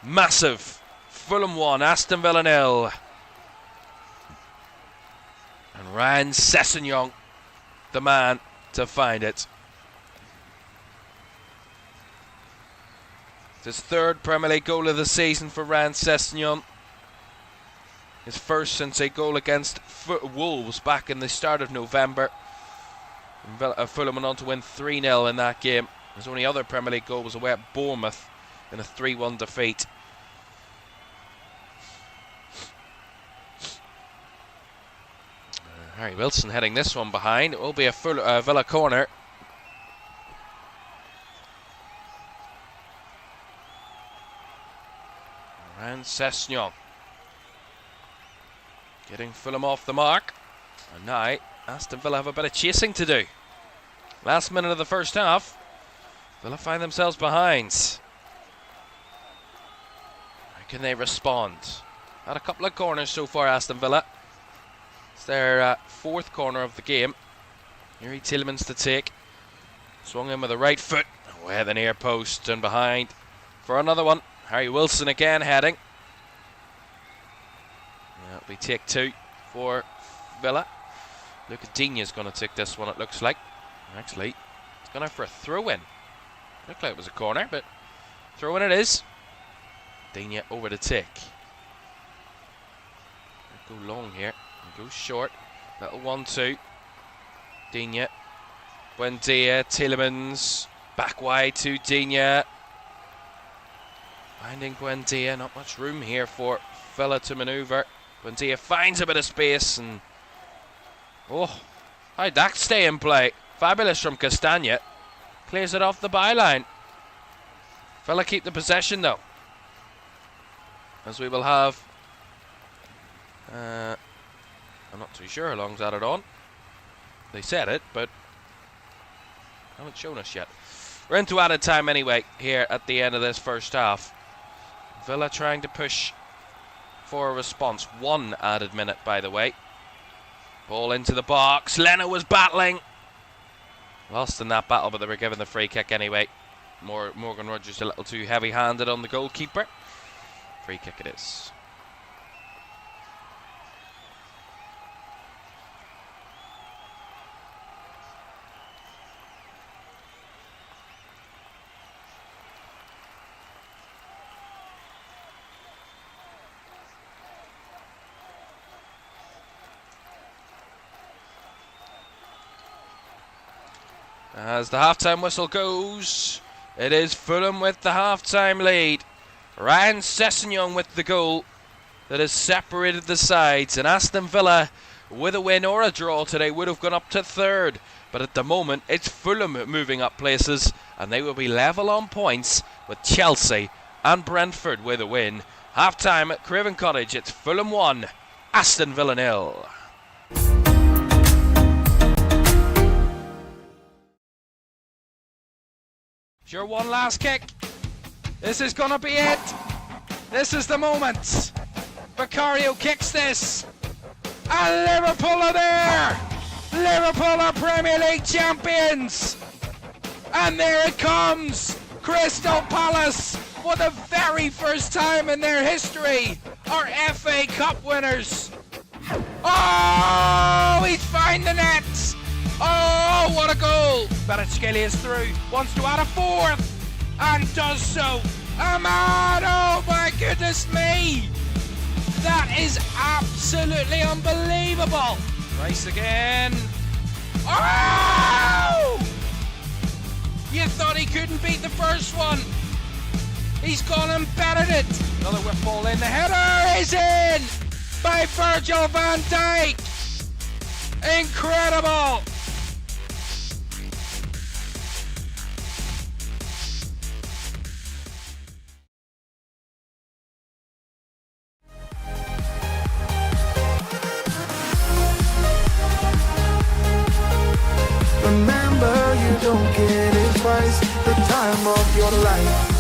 massive. Fulham 1, Aston Villa 0. And Ryan Sessegnon, the man to find it. It's his 3rd Premier League goal of the season for Ryan Sessegnon. His first since a goal against Wolves back in the start of November. Fulham went on to win 3-0 in that game. His only other Premier League goal was away at Bournemouth in a 3-1 defeat. Harry Wilson heading this one behind. It will be a Villa corner. And Sessegnon getting Fulham off the mark. And now Aston Villa have a bit of chasing to do. Last minute of the first half, Villa find themselves behind. How can they respond? Had a couple of corners so far, Aston Villa. It's their 4th corner of the game. Yuri Tielemans to take. Swung in with the right foot. Away at the near post and behind for another one. Harry Wilson again heading. That'll be take 2 for Villa. Luca Digne's going to take this one, it looks like. Actually, it's gone out for a throw-in. Looked like it was a corner, but throw-in it is. Digne over to take. Go long here. Go short. Little 1-2. Digne. Buendia. Tielemans. Back wide to Digne. Finding Buendia. Not much room here for Villa to manoeuvre. Buendia finds a bit of space and... oh, how'd that stay in play? Fabulous from Castagna. Clears it off the byline. Villa keep the possession though, as we will have I'm not too sure how long's added on. They said it, but haven't shown us yet. We're into added time anyway here at the end of this first half. Villa trying to push for a response. 1 added minute, by the way. Ball into the box. Leno was battling. Lost in that battle, but they were given the free kick anyway. Morgan Rogers a little too heavy-handed on the goalkeeper. Free kick it is. As the half-time whistle goes, it is Fulham with the half-time lead. Ryan Sessegnon with the goal that has separated the sides. And Aston Villa, with a win or a draw today, would have gone up to 3rd. But at the moment, it's Fulham moving up places, and they will be level on points with Chelsea and Brentford with a win. Half-time at Craven Cottage, it's Fulham 1, Aston Villa 0. Your one last kick. This is gonna be it. This is the moment. Vicario kicks this. And Liverpool are there. Liverpool are Premier League champions. And there it comes. Crystal Palace, for the very first time in their history, are FA Cup winners. Oh, he's found the net. Oh, what a goal! Kvaratskhelia is through, wants to add a 4th, and does so. Ahmad, oh my goodness me! That is absolutely unbelievable! Rice again. Oh! You thought he couldn't beat the first one. He's gone and bettered it. Another whip ball in, the header is in! By Virgil van Dijk! Incredible! Remember, you don't get it twice. The time of your life.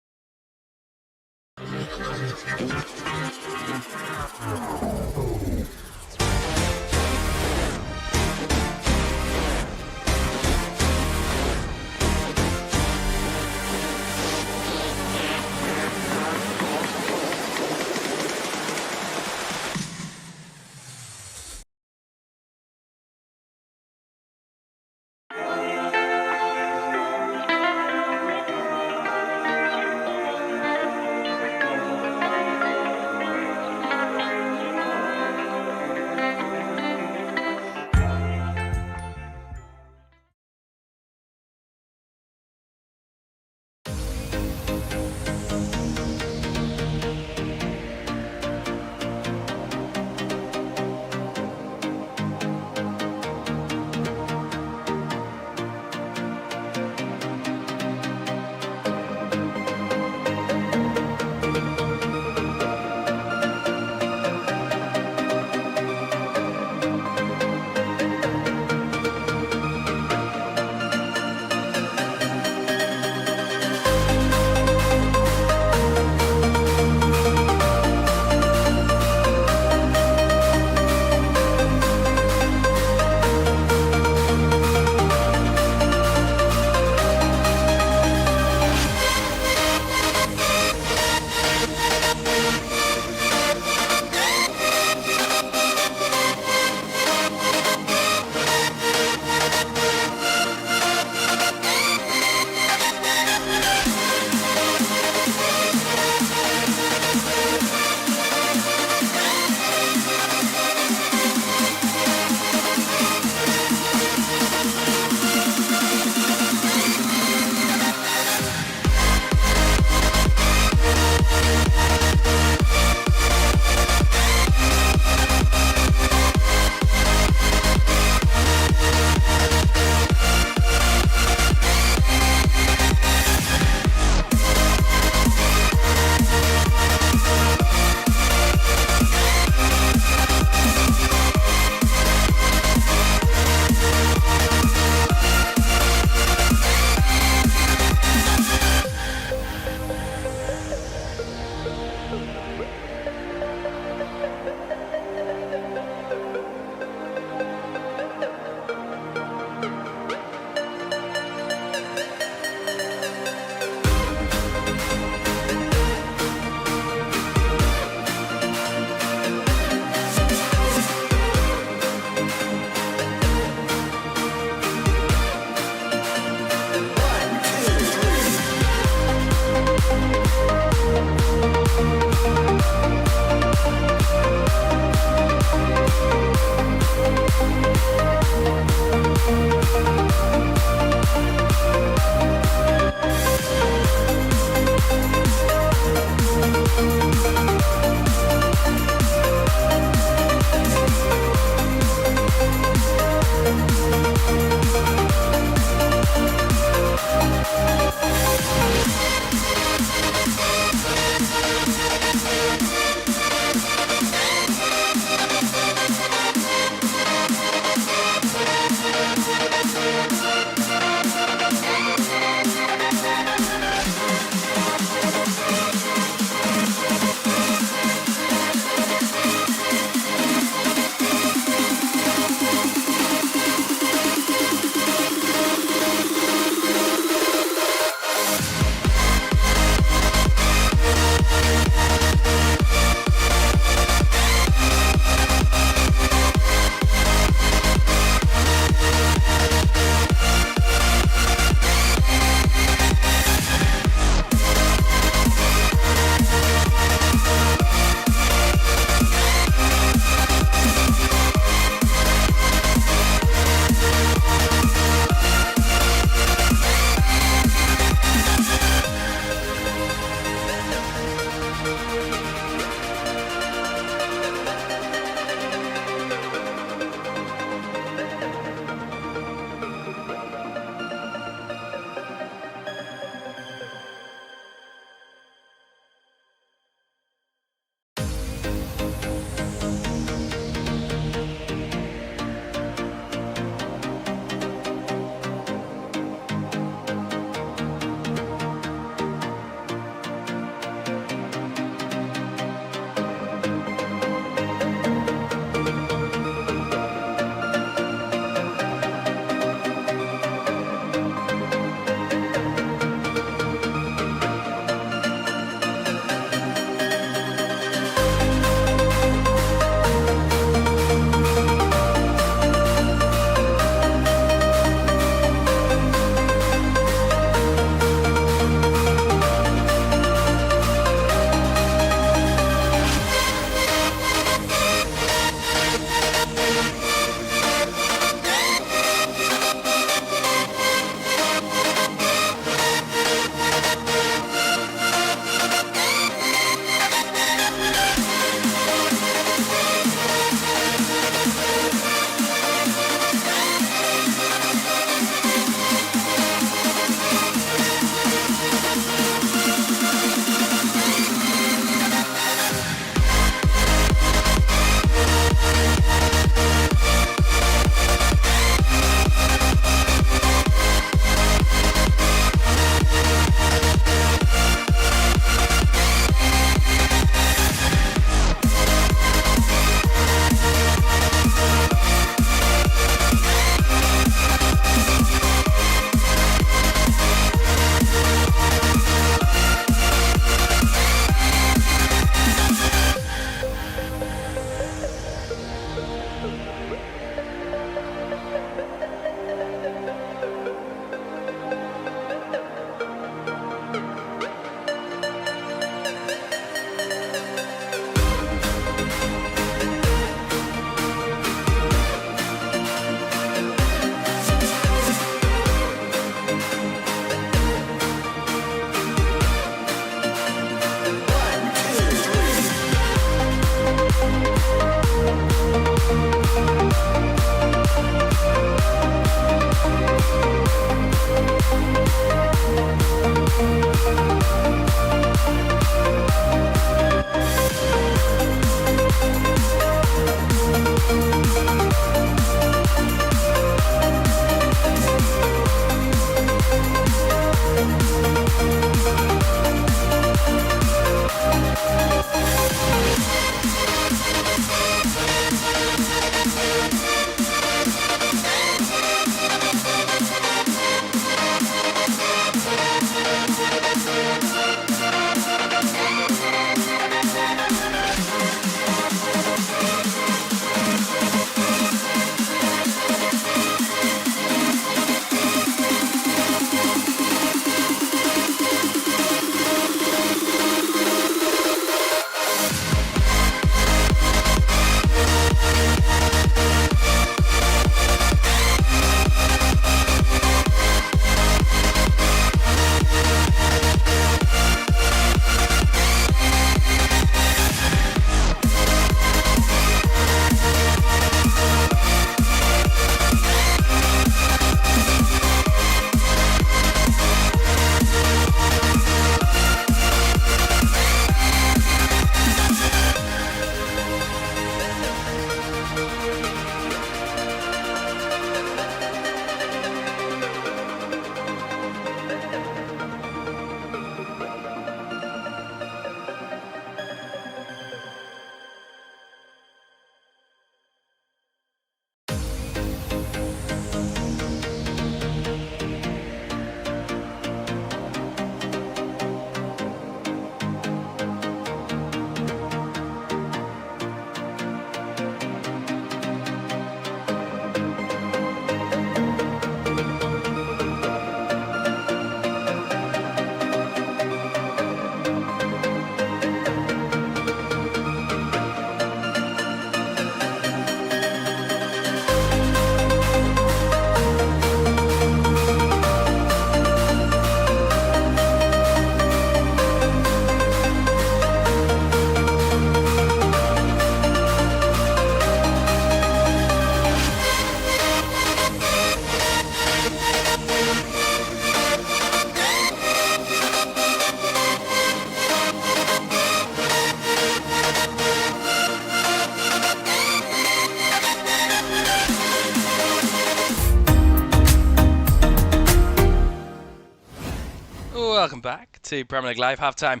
Welcome back to Premier League Live. Half-time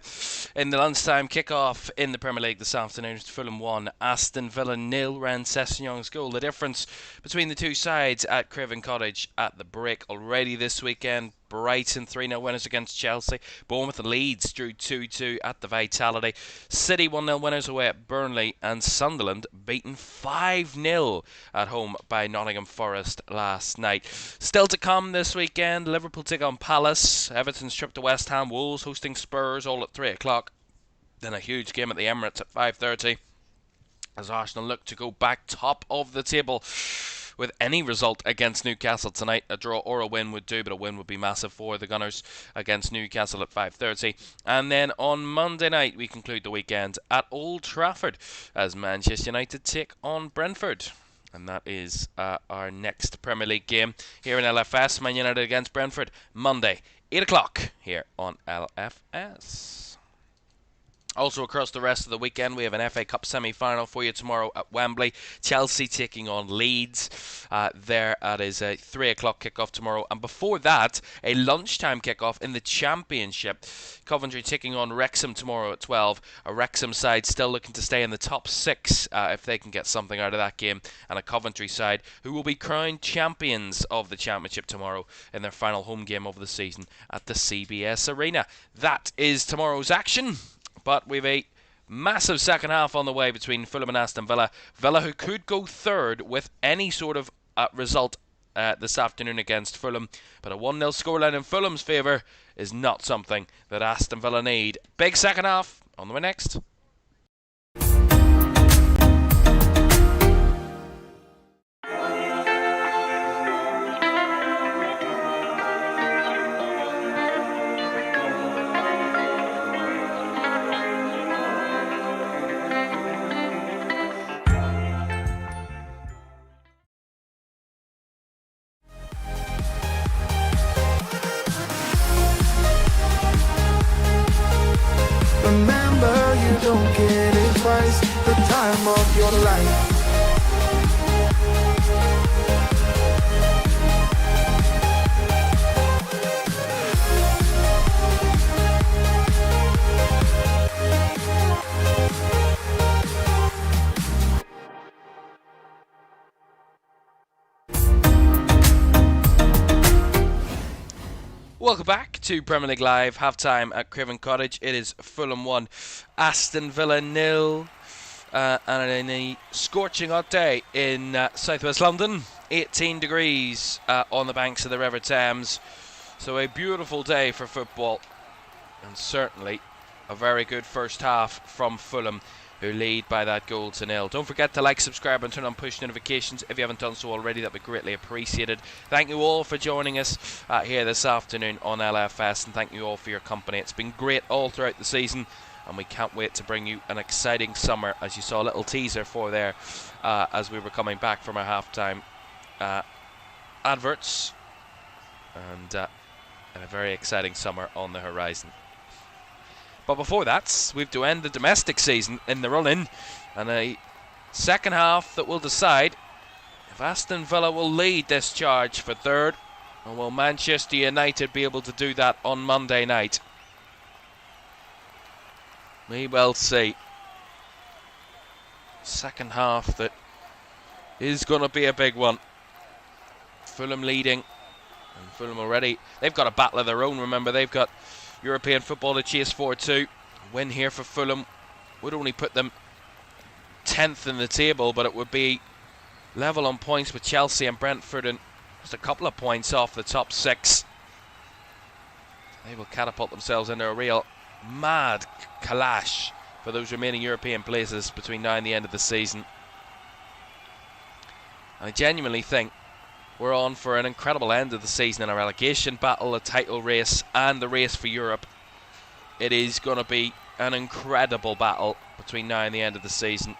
in the lunchtime kick-off in the Premier League this afternoon. Fulham 1, Aston Villa 0. Ran Sessegnong's goal. The difference between the two sides at Craven Cottage at the break already this weekend. Brighton 3-0 winners against Chelsea. Bournemouth and Leeds drew 2-2 at the Vitality. City 1-0 winners away at Burnley. And Sunderland beaten 5-0 at home by Nottingham Forest last night. Still to come this weekend, Liverpool take on Palace. Everton's trip to West Ham. Wolves hosting Spurs all at 3 o'clock. Then a huge game at the Emirates at 5:30 as Arsenal look to go back top of the table with any result against Newcastle tonight. A draw or a win would do, but a win would be massive for the Gunners against Newcastle at 5:30. And then on Monday night, we conclude the weekend at Old Trafford as Manchester United take on Brentford. And that is our next Premier League game here in LFS. Man United against Brentford, Monday, 8 o'clock here on LFS. Also across the rest of the weekend, we have an FA Cup semi-final for you tomorrow at Wembley. Chelsea taking on Leeds. That is a 3 o'clock kickoff tomorrow. And before that, a lunchtime kickoff in the Championship. Coventry taking on Wrexham tomorrow at 12. A Wrexham side still looking to stay in the top 6 if they can get something out of that game. And a Coventry side who will be crowned champions of the Championship tomorrow in their final home game of the season at the CBS Arena. That is tomorrow's action. But we've a massive second half on the way between Fulham and Aston Villa. Villa, who could go third with any sort of result this afternoon against Fulham. But a 1-0 scoreline in Fulham's favour is not something that Aston Villa need. Big second half on the way next. Remember, you don't get it twice. The time of your life. Welcome back to Premier League Live, half-time at Craven Cottage. It is Fulham 1, Aston Villa 0, and in a scorching hot day in southwest London, 18 degrees on the banks of the River Thames. So a beautiful day for football, and certainly a very good first half from Fulham, who lead by that goal to 0. Don't forget to like, subscribe and turn on push notifications if you haven't done so already. That'd be greatly appreciated. Thank you all for joining us here this afternoon on LFS, and thank you all for your company. It's been great all throughout the season, and we can't wait to bring you an exciting summer, as you saw a little teaser for there as we were coming back from our halftime adverts, and a very exciting summer on the horizon. But before that, we've to end the domestic season in the run-in, and a second half that will decide if Aston Villa will lead this charge for third, or will Manchester United be able to do that on Monday night? We will see. Second half that is going to be a big one. Fulham leading, and Fulham already, they've got a battle of their own. Remember, they've got European football to chase for too. Win here for Fulham would only put them 10th in the table, but it would be level on points with Chelsea and Brentford, and just a couple of points off the top 6. They will catapult themselves into a real mad clash for those remaining European places between now and the end of the season. I genuinely think we're on for an incredible end of the season in a relegation battle, a title race, and the race for Europe. It is going to be an incredible battle between now and the end of the season.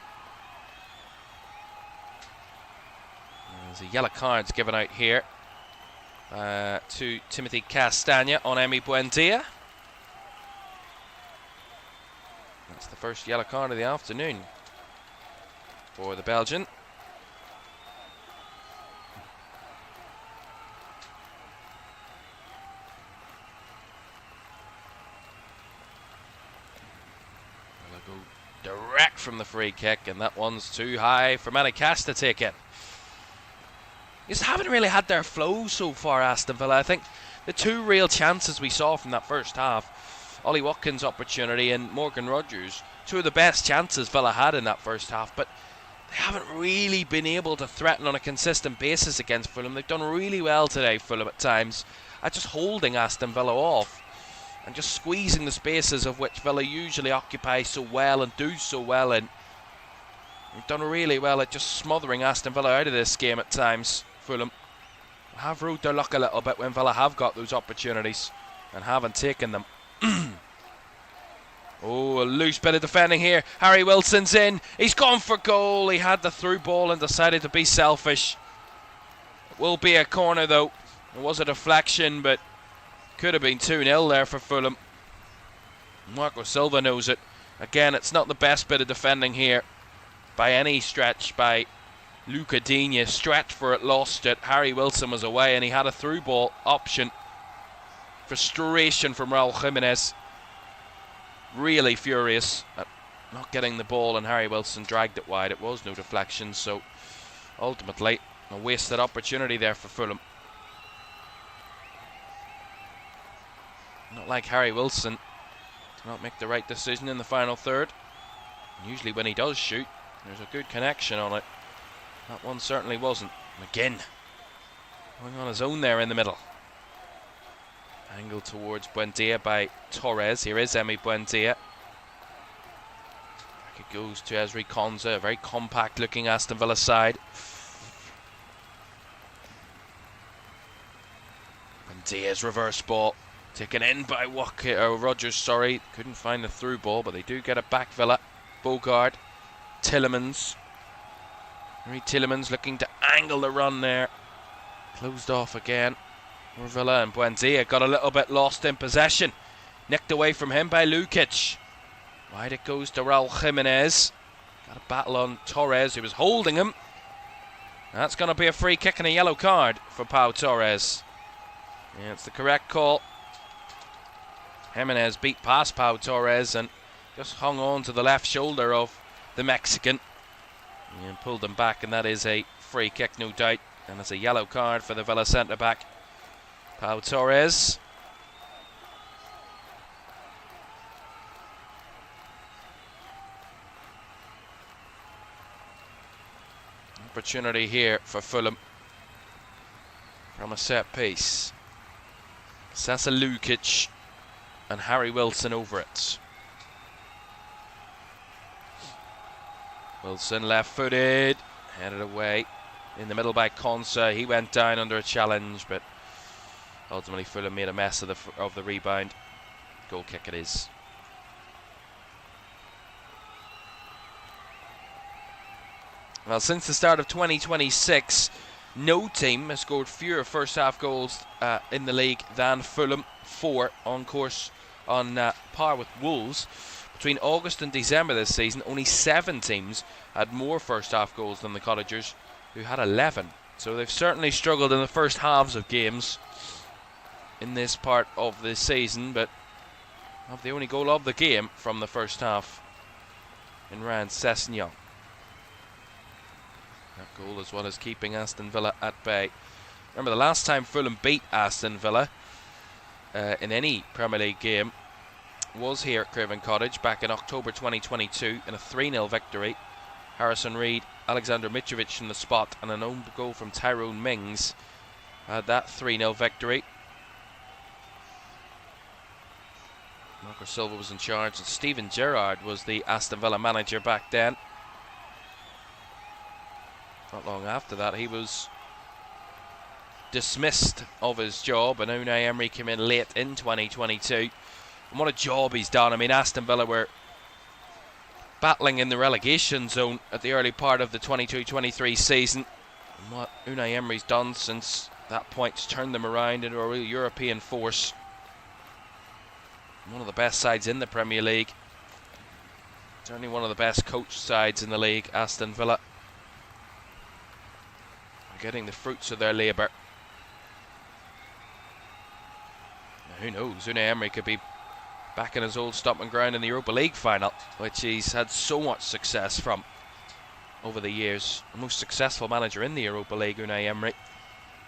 There's a yellow cards given out here to Timothy Castagna on Emi Buendia. That's the first yellow card of the afternoon for the Belgian. direct from the free kick, and that one's too high for Manikas to take it. Just haven't really had their flow so far, Aston Villa. I think the two real chances we saw from that first half, Ollie Watkins' opportunity and Morgan Rogers, two of the best chances Villa had in that first half, but they haven't really been able to threaten on a consistent basis against Fulham. They've done really well today, Fulham, at times, at just holding Aston Villa off and just squeezing the spaces of which Villa usually occupy so well and do so well in. They've done really well at just smothering Aston Villa out of this game at times. Fulham have rode their luck a little bit when Villa have got those opportunities and haven't taken them. Oh, a loose bit of defending here. Harry Wilson's in. He's gone for goal. He had the through ball and decided to be selfish. It will be a corner though. It was a deflection, but could have been 2-0 there for Fulham. Marco Silva knows it. Again, it's not the best bit of defending here by any stretch by Luca Digne. Stretched for it, lost it. Harry Wilson was away and he had a through ball option. Frustration from Raul Jimenez. Really furious at not getting the ball, and Harry Wilson dragged it wide. It was no deflection, so ultimately a wasted opportunity there for Fulham. Not like Harry Wilson to not make the right decision in the final third. Usually when he does shoot, there's a good connection on it. That one certainly wasn't. McGinn going on his own there in the middle. Angled towards Buendia by Torres. Here is Emi Buendia. Back it goes to Ezri Konsa, a very compact looking Aston Villa side. Buendia's reverse ball taken in by Rogers, sorry. Couldn't find the through ball, but they do get it back, Villa. Bogard, Tillemans. Reed Tillemans looking to angle the run there. Closed off again. Villa, and Buendia got a little bit lost in possession. Nicked away from him by Lukic. Wide it goes to Raul Jimenez. Got a battle on Torres, who was holding him. That's going to be a free kick and a yellow card for Pau Torres. Yeah, it's the correct call. Jimenez beat past Pau Torres and just hung on to the left shoulder of the Mexican. And pulled him back, and that is a free kick, no doubt. And it's a yellow card for the Villa centre-back, Pau Torres. Opportunity here for Fulham from a set piece. Sasa Lukic and Harry Wilson over it. Wilson left-footed, headed away in the middle by Konsa. He went down under a challenge, but ultimately Fulham made a mess of the rebound. Goal kick it is. Well, since the start of 2026, no team has scored fewer first half goals in the league than Fulham. 4 on course on par with Wolves. Between August and December this season, only 7 teams had more first half goals than the Cottagers, who had 11. So they've certainly struggled in the first halves of games in this part of the season, but have the only goal of the game from the first half in Ryan Sessegnon. That goal is what is keeping Aston Villa at bay. Remember, the last time Fulham beat Aston Villa in any Premier League game was here at Craven Cottage back in October 2022 in a 3-0 victory. Harrison Reed, Alexander Mitrovic in the spot, and an own goal from Tyrone Mings had that 3-0 victory. Marco Silva was in charge, and Steven Gerrard was the Aston Villa manager back then. Not long after that, he was dismissed of his job, and Unai Emery came in late in 2022. And what a job he's done. I mean, Aston Villa were battling in the relegation zone at the early part of the 22-23 season. And what Unai Emery's done since that point has turned them around into a real European force. One of the best sides in the Premier League. Certainly one of the best coached sides in the league, Aston Villa. They're getting the fruits of their labour. Now, who knows? Unai Emery could be back in his old stomping ground in the Europa League final, which he's had so much success from over the years. The most successful manager in the Europa League, Unai Emery.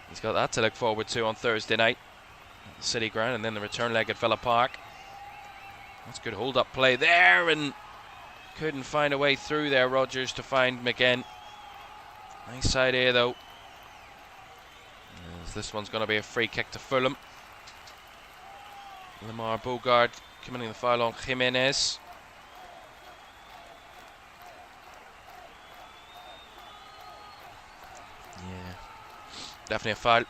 He's got that to look forward to on Thursday night at the City Ground, and then the return leg at Villa Park. That's good hold-up play there, and couldn't find a way through there, Rodgers, to find McGinn. Nice idea, though. As this one's going to be a free kick to Fulham. Lamar Bogard committing the foul on Jimenez. Yeah, definitely a foul.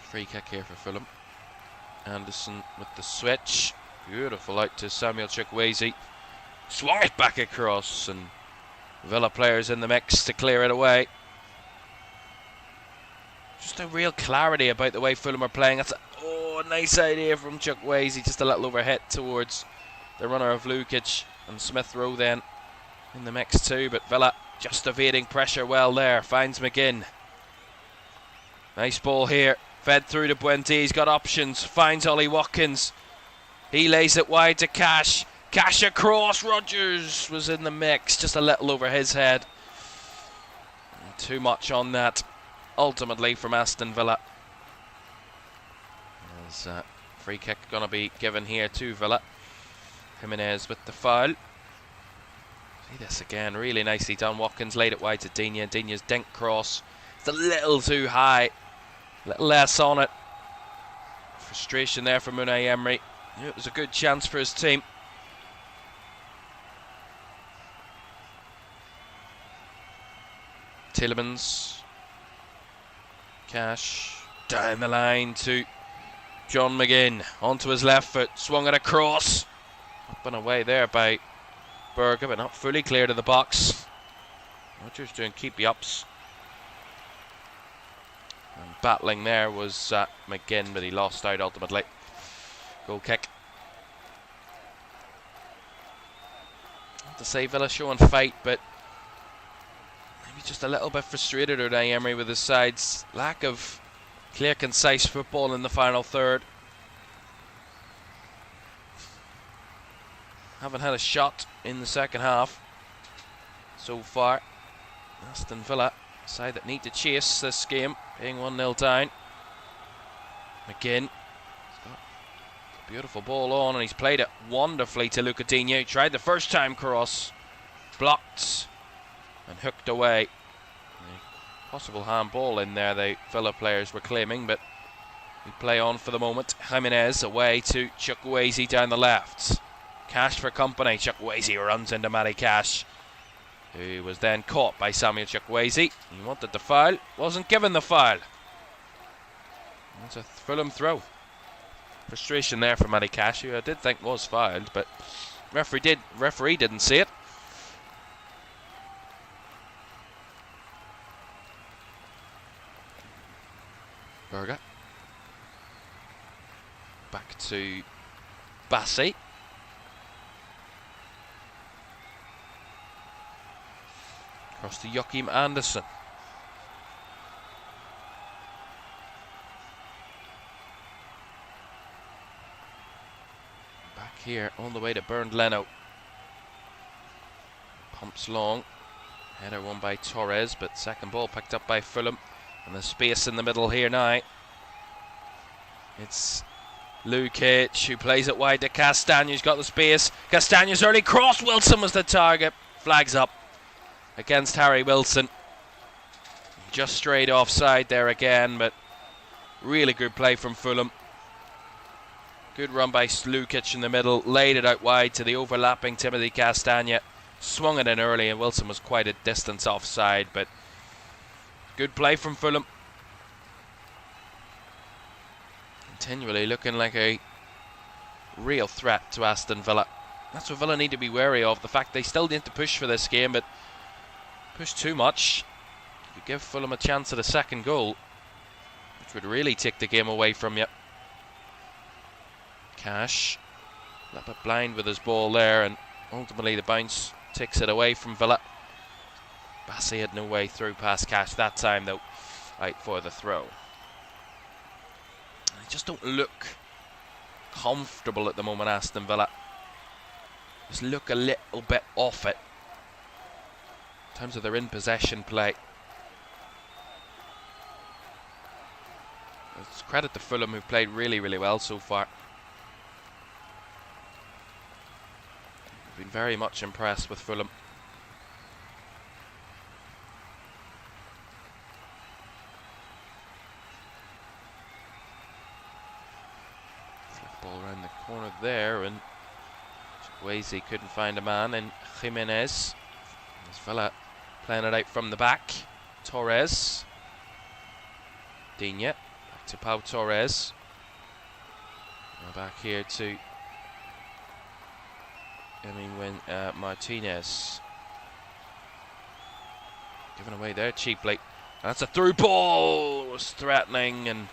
Free kick here for Fulham. Anderson with the switch. Beautiful out to Samuel Chukwueze. Swung it back across, and Villa players in the mix to clear it away. Just a real clarity about the way Fulham are playing. That's a nice idea from Chukwueze. Just a little overhit towards the runner of Lukic, and Smith Rowe then in the mix too. But Villa just evading pressure well there. Finds McGinn. Nice ball here. Fed through to Buente. He's got options. Finds Ollie Watkins. He lays it wide to Cash. Cash across. Rodgers was in the mix. Just a little over his head. Too much on that. Ultimately from Aston Villa. There's a free kick going to be given here to Villa. Jimenez with the foul. See this again. Really nicely done. Watkins laid it wide to Digne. Digne's dink cross. It's a little too high. A little less on it. Frustration there from Unai Emery. It was a good chance for his team. Tielemans. Cash. Down the line to John McGinn. Onto his left foot. Swung it across. Up and away there by Berger, but not fully clear to the box. Rodgers doing keepy-ups. And battling there was McGinn, but he lost out ultimately. Goal kick. Not to say Villa showing fight, but maybe just a little bit frustrated Unai Emery with his side's lack of clear, concise football in the final third. Haven't had a shot in the second half so far. Aston Villa, side that need to chase this game, being 1-0 down. McGinn. Beautiful ball on, and he's played it wonderfully to Luca Digne. Tried the first time cross, blocked and hooked away. Possible handball in there, the Villa players were claiming, but we play on for the moment. Jimenez away to Chukwueze down the left. Cash for company. Chukwueze runs into Matty Cash, who was then caught by Samuel Chukwueze. He wanted the foul, wasn't given the foul. It's a Fulham throw. Frustration there for Matty Cash, who I did think was fouled, but referee didn't see it. Berger. Back to Bassi. Across to Joachim Andersen. Back here, all the way to Bernd Leno. Pumps long. Header won by Torres, but second ball picked up by Fulham. And there's space in the middle here now. It's Lukic who plays it wide to Castagne's got the space. Castagne's early cross. Wilson was the target. Flags up against Harry Wilson. Just straight offside there again, but really good play from Fulham. Good run by Lukic in the middle. Laid it out wide to the overlapping Timothy Castagne. Swung it in early, and Wilson was quite a distance offside, but good play from Fulham. Continually looking like a real threat to Aston Villa. That's what Villa need to be wary of. The fact they still need to push for this game, but push too much could give Fulham a chance at a second goal, which would really take the game away from you. Cash. A little bit blind with his ball there, and ultimately the bounce takes it away from Villa. Bassey had no way through past Cash that time, though, out for the throw. They just don't look comfortable at the moment, Aston Villa. Just look a little bit off it in terms of their in-possession play. It's credit to Fulham, who've played really, really well so far. I've been very much impressed with Fulham. Flip ball around the corner there, and Chukwueze couldn't find a man, and Jimenez. This fella playing it out from the back. Torres. Digne. Back to Pau Torres. Now back here to Martinez. Given away there cheaply. That's a through ball. It was threatening, and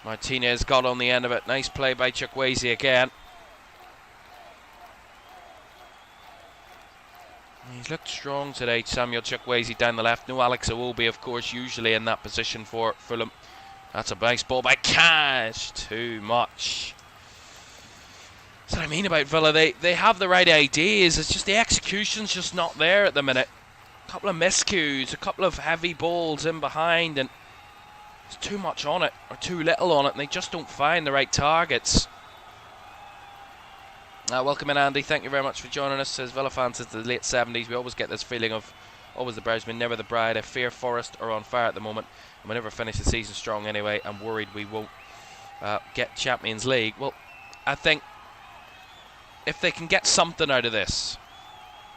Martinez got on the end of it. Nice play by Chukwueze again. He's looked strong today, Samuel Chukwueze down the left. No Alex Iwobi, of course, usually in that position for Fulham. That's a nice ball by Cash. Too much. That's what I mean about Villa. They have the right ideas. It's just the execution's just not there at the minute. A couple of miscues, a couple of heavy balls in behind, and there's too much on it, or too little on it, and they just don't find the right targets. Welcome in, Andy. Thank you very much for joining us. As Villa fans since the late 70s, we always get this feeling of always the bridesman, never the bride. I fear Forest are on fire at the moment, and we never finish the season strong anyway. I'm worried we won't get Champions League. Well, I think if they can get something out of this,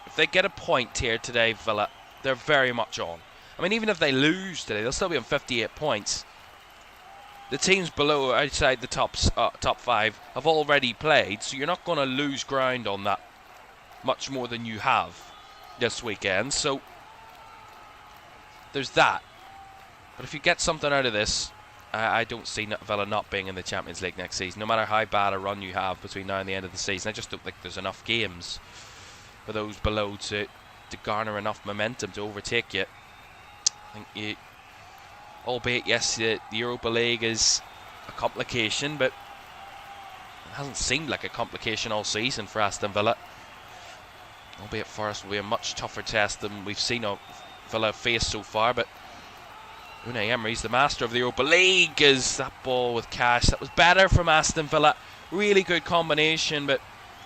if they get a point here today, Villa, they're very much on. I mean, even if they lose today, they'll still be on 58 points. The teams below, outside the top five, have already played, so you're not going to lose ground on that much more than you have this weekend. So there's that. But if you get something out of this, I don't see Villa not being in the Champions League next season. No matter how bad a run you have between now and the end of the season, I just don't think there's enough games for those below to garner enough momentum to overtake you. I think albeit, yes, the Europa League is a complication, but it hasn't seemed like a complication all season for Aston Villa. Albeit Forest will be a much tougher test than we've seen Villa face so far, but Unai Emery's the master of the Europa League. Is that ball with Cash? That was better from Aston Villa. Really good combination, but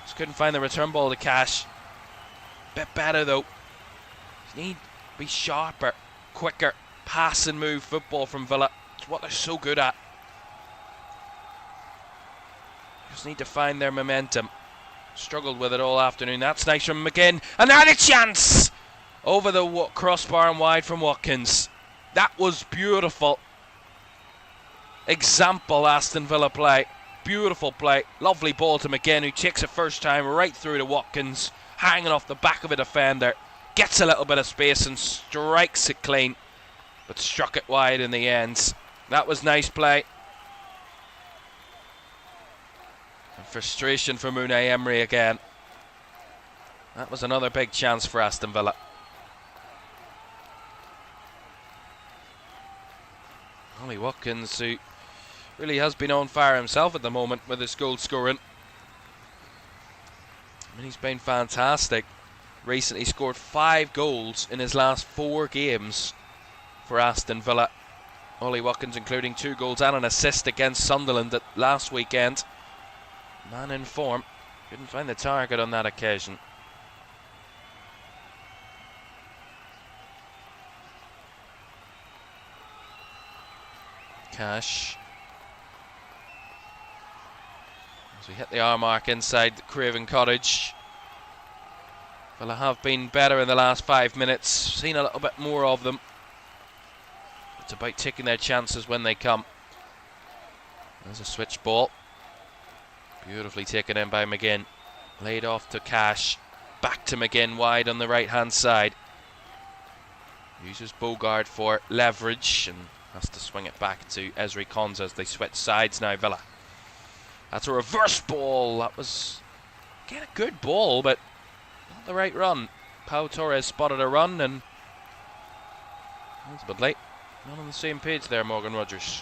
just couldn't find the return ball to Cash. Bit better though. Need to be sharper, quicker, pass and move football from Villa. It's what they're so good at. Just need to find their momentum. Struggled with it all afternoon. That's nice from McGinn. Another chance! Over the crossbar and wide from Watkins. That was beautiful. Example Aston Villa play. Beautiful play. Lovely ball to McGinn, who takes it first time right through to Watkins. Hanging off the back of a defender. Gets a little bit of space and strikes it clean. But struck it wide in the end. That was nice play. And frustration from Unai Emery again. That was another big chance for Aston Villa. Ollie Watkins, who really has been on fire himself at the moment with his goal scoring. I mean, he's been fantastic. Recently scored 5 goals in his last 4 games for Aston Villa. Ollie Watkins including 2 goals and an assist against Sunderland last weekend. Man in form. Couldn't find the target on that occasion. Cash. As we hit the hour mark inside Craven Cottage. Villa have been better in the last 5 minutes. Seen a little bit more of them. It's about taking their chances when they come. There's a switch ball. Beautifully taken in by McGinn. Laid off to Cash. Back to McGinn wide on the right hand side. Uses Bogard for leverage and has to swing it back to Ezri Konsa as they switch sides now, Villa. That's a reverse ball. That was Again, a good ball, but not the right run. Pau Torres spotted a run, and that's a bit late. Not on the same page there, Morgan Rogers.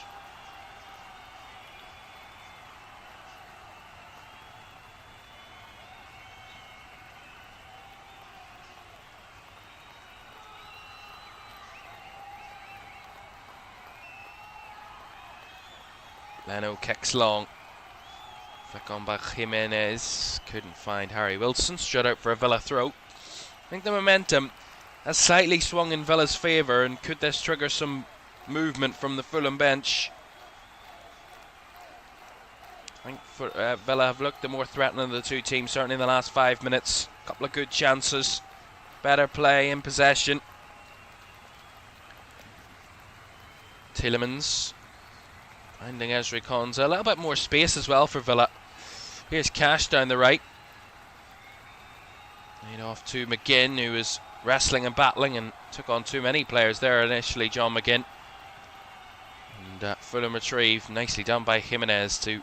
Leno kicks long. Flick on by Jimenez. Couldn't find Harry Wilson. Straight out for a Villa throw. I think the momentum has slightly swung in Villa's favour, and could this trigger some movement from the Fulham bench? I think Villa have looked the more threatening of the two teams, certainly in the last 5 minutes. A couple of good chances. Better play in possession. Tielemans finding Ezri Konsa. A little bit more space as well for Villa. Here's Cash down the right. Laid off to McGinn, who was wrestling and battling and took on too many players there initially, John McGinn. And Fulham retrieve. Nicely done by Jimenez to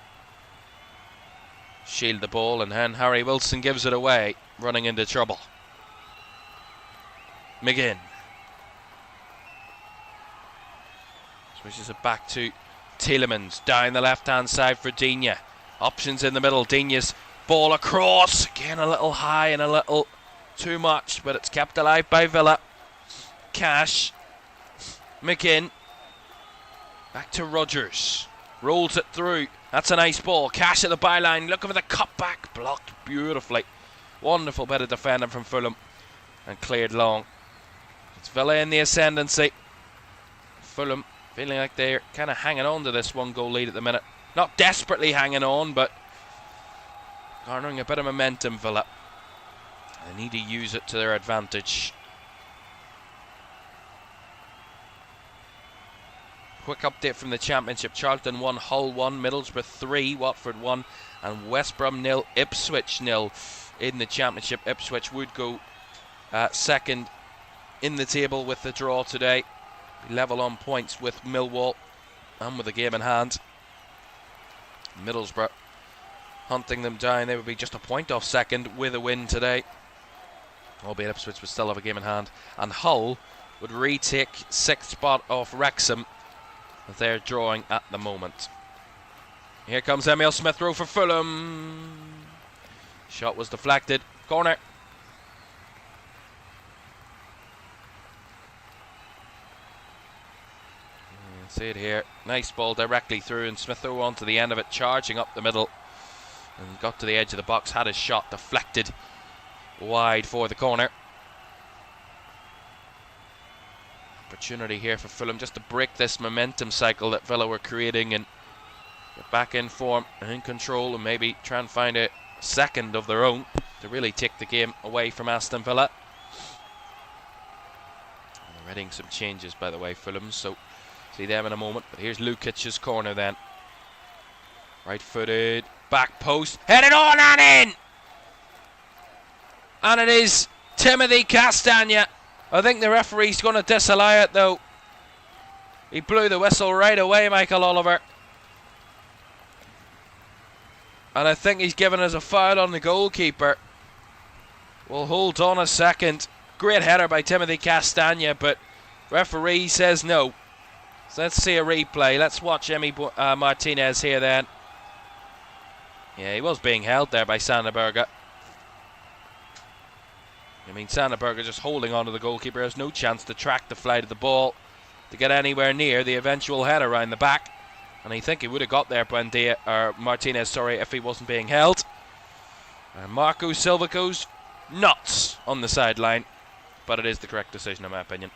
shield the ball, and then Harry Wilson gives it away, running into trouble. McGinn switches it back to Tielemans, down the left-hand side for Digne. Options in the middle. Digne's ball across. Again, a little high and a little too much, but it's kept alive by Villa. Cash. McGinn. Back to Rogers. Rolls it through. That's a nice ball. Cash at the byline. Looking for the cutback. Blocked beautifully. Wonderful bit of defending from Fulham. And cleared long. It's Villa in the ascendancy. Fulham feeling like they're kind of hanging on to this 1-goal lead at the minute. Not desperately hanging on, but garnering a bit of momentum, Villa. They need to use it to their advantage. Quick update from the Championship. Charlton 1, Hull 1, Middlesbrough 3, Watford 1, and West Brom 0, Ipswich 0 in the Championship. Ipswich would go second in the table with the draw today. Level on points with Millwall and with the game in hand. Middlesbrough hunting them down. They would be just a point off second with a win today, albeit Ipswich would still have a game in hand. And Hull would retake 6th spot off Wrexham. They're drawing at the moment. Here comes Emile Smith-Rowe for Fulham. Shot was deflected. Corner. See it here. Nice ball directly through, and Smith-Rowe onto the end of it, charging up the middle. And got to the edge of the box, had his shot deflected wide for the corner. Opportunity here for Fulham just to break this momentum cycle that Villa were creating and get back in form and in control, and maybe try and find a second of their own to really take the game away from Aston Villa. They're readying some changes, by the way, Fulham, so see them in a moment. But here's Lukic's corner then. Right-footed, back post, headed on and in! And it is Timothy Castagna. I think the referee's going to disallow it though. He blew the whistle right away, Michael Oliver. And I think he's given us a foul on the goalkeeper. We'll hold on a second. Great header by Timothy Castagna, but referee says no. So let's see a replay. Let's watch Emi Martinez here then. Yeah, he was being held there by Sanderberger. I mean, Sanderberger just holding on to the goalkeeper, has no chance to track the flight of the ball to get anywhere near the eventual header around the back. And I think he would have got there, Martinez, if he wasn't being held. And Marco Silva goes nuts on the sideline, but it is the correct decision in my opinion.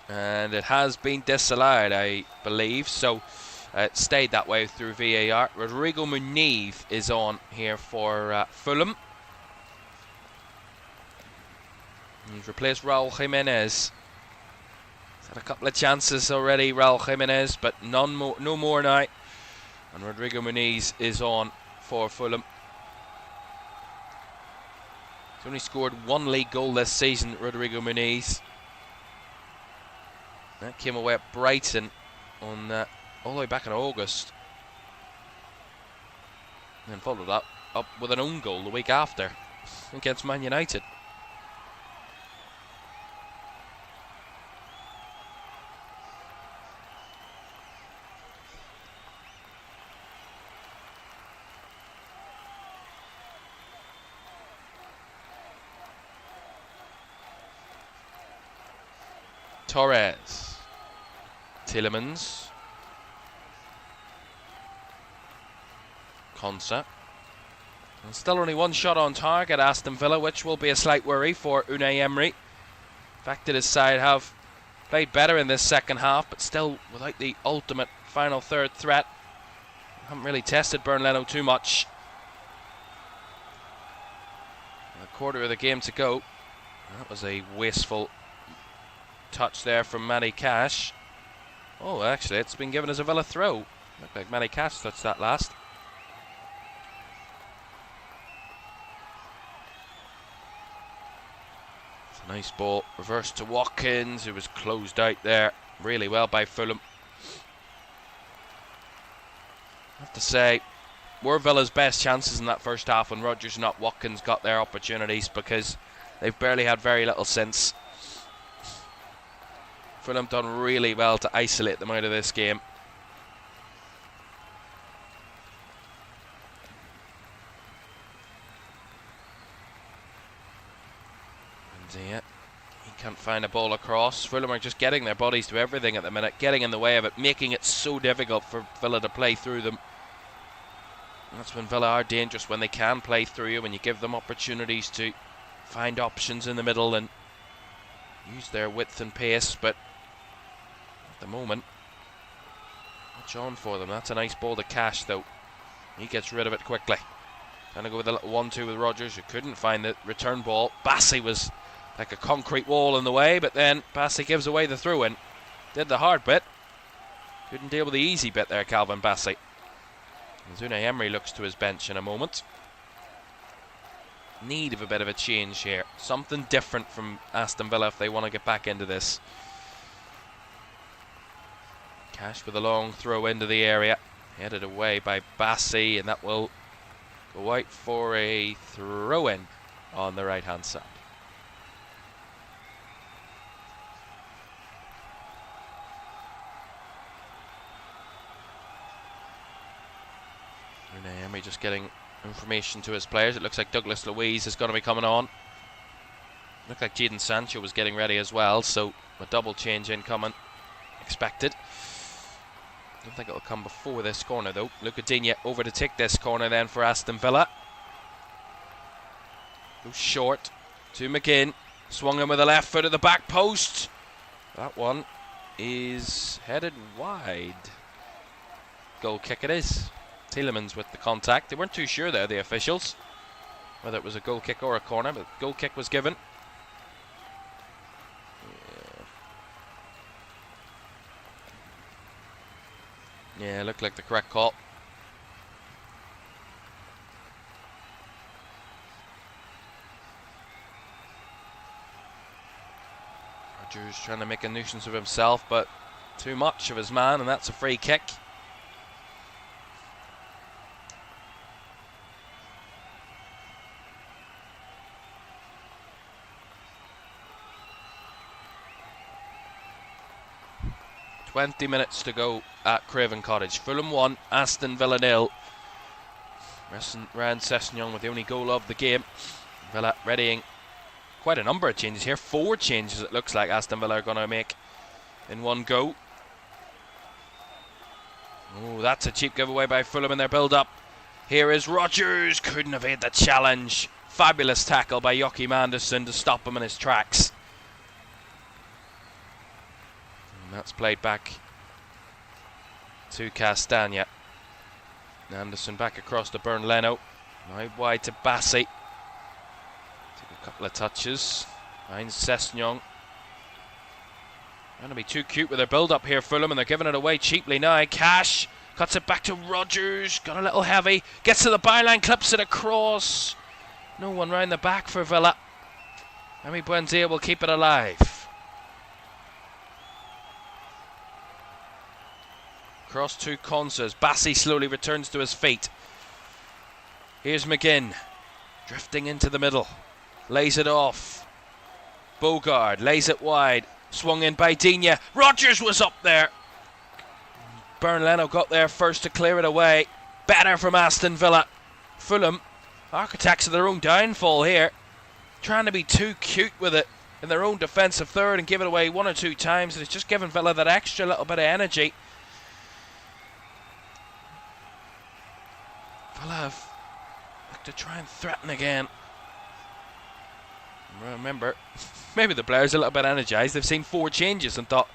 And it has been disallowed, I believe, so it stayed that way through VAR. Rodrigo Muniz is on here for Fulham. He's replaced Raul Jimenez. He's had a couple of chances already, Raul Jimenez, but no more now. And Rodrigo Muniz is on for Fulham. He's only scored 1 league goal this season, Rodrigo Muniz. That came away at Brighton on all the way back in August. And then followed that up with an own goal the week after against Man United. Torres, Tielemans, Konsa, and still only one shot on target, Aston Villa, which will be a slight worry for Unai Emery. The fact that his side have played better in this second half, but still without the ultimate final third threat. Haven't really tested Bernd Leno too much. A quarter of the game to go. That was a wasteful touch there from Matty Cash. Oh, actually, it's been given as a Villa throw. Looked like Matty Cash touched that last. It's a nice ball. Reversed to Watkins, who was closed out there really well by Fulham. I have to say, were Villa's best chances in that first half when Rodgers and not Watkins got their opportunities, because they've barely had very little since. Fulham done really well to isolate them out of this game. And yeah, he can't find a ball across. Fulham are just getting their bodies to everything at the minute, getting in the way of it, making it so difficult for Villa to play through them. And that's when Villa are dangerous, when they can play through you, when you give them opportunities to find options in the middle and use their width and pace. But at the moment, watch on for them. That's a nice ball to Cash, though. He gets rid of it quickly. Trying to go with a little 1-2 with Rodgers, who couldn't find the return ball. Bassi was like a concrete wall in the way, but then Bassi gives away the throw-in. Did the hard bit. Couldn't deal with the easy bit there, Calvin Bassi. Unai Emery looks to his bench in a moment. Need of a bit of a change here. Something different from Aston Villa if they want to get back into this. Cash with a long throw into the area. Headed away by Bassi, and that will go out for a throw-in on the right-hand side. Unai Emery just getting information to his players. It looks like Douglas Luiz is going to be coming on. Looked like Jadon Sancho was getting ready as well, so a double change incoming expected. Don't think it'll come before this corner though. Luca Digne over to take this corner then for Aston Villa. Goes short to McGinn. Swung in with the left foot at the back post. That one is headed wide. Goal kick it is. Tielemans with the contact. They weren't too sure there, the officials, whether it was a goal kick or a corner, but goal kick was given. Yeah, looked like the correct call. Rodgers trying to make a nuisance of himself, but too much of his man, and that's a free kick. "20 minutes to go at Craven Cottage. Fulham 1, Aston Villa 0. Ryan Sessegnon with the only goal of the game. Villa readying quite a number of changes here. 4 changes it looks like Aston Villa are going to make in one go. Oh, that's a cheap giveaway by Fulham in their build-up. Here is Rodgers. Couldn't evade the challenge. Fabulous tackle by Joachim Andersen to stop him in his tracks. And that's played back to Castagna. Anderson back across to Bernd Leno. Now wide to Bassi. Take a couple of touches. Finds Sessegnon. Trying to be too cute with their build-up here, Fulham, and they're giving it away cheaply now. Cash cuts it back to Rodgers. Got a little heavy. Gets to the byline, clips it across. No one round the back for Villa. Remy Buendia will keep it alive. Cross to Conses. Bassey slowly returns to his feet. Here's McGinn. Drifting into the middle. Lays it off. Bogard lays it wide. Swung in by Digne. Rodgers was up there. Byrne Leno got there first to clear it away. Better from Aston Villa. Fulham, architects of their own downfall here. Trying to be too cute with it in their own defensive third and give it away one or two times. And it's just given Villa that extra little bit of energy. Villa have looked to try and threaten again. Remember, maybe the players are a little bit energised. They've seen 4 changes and thought,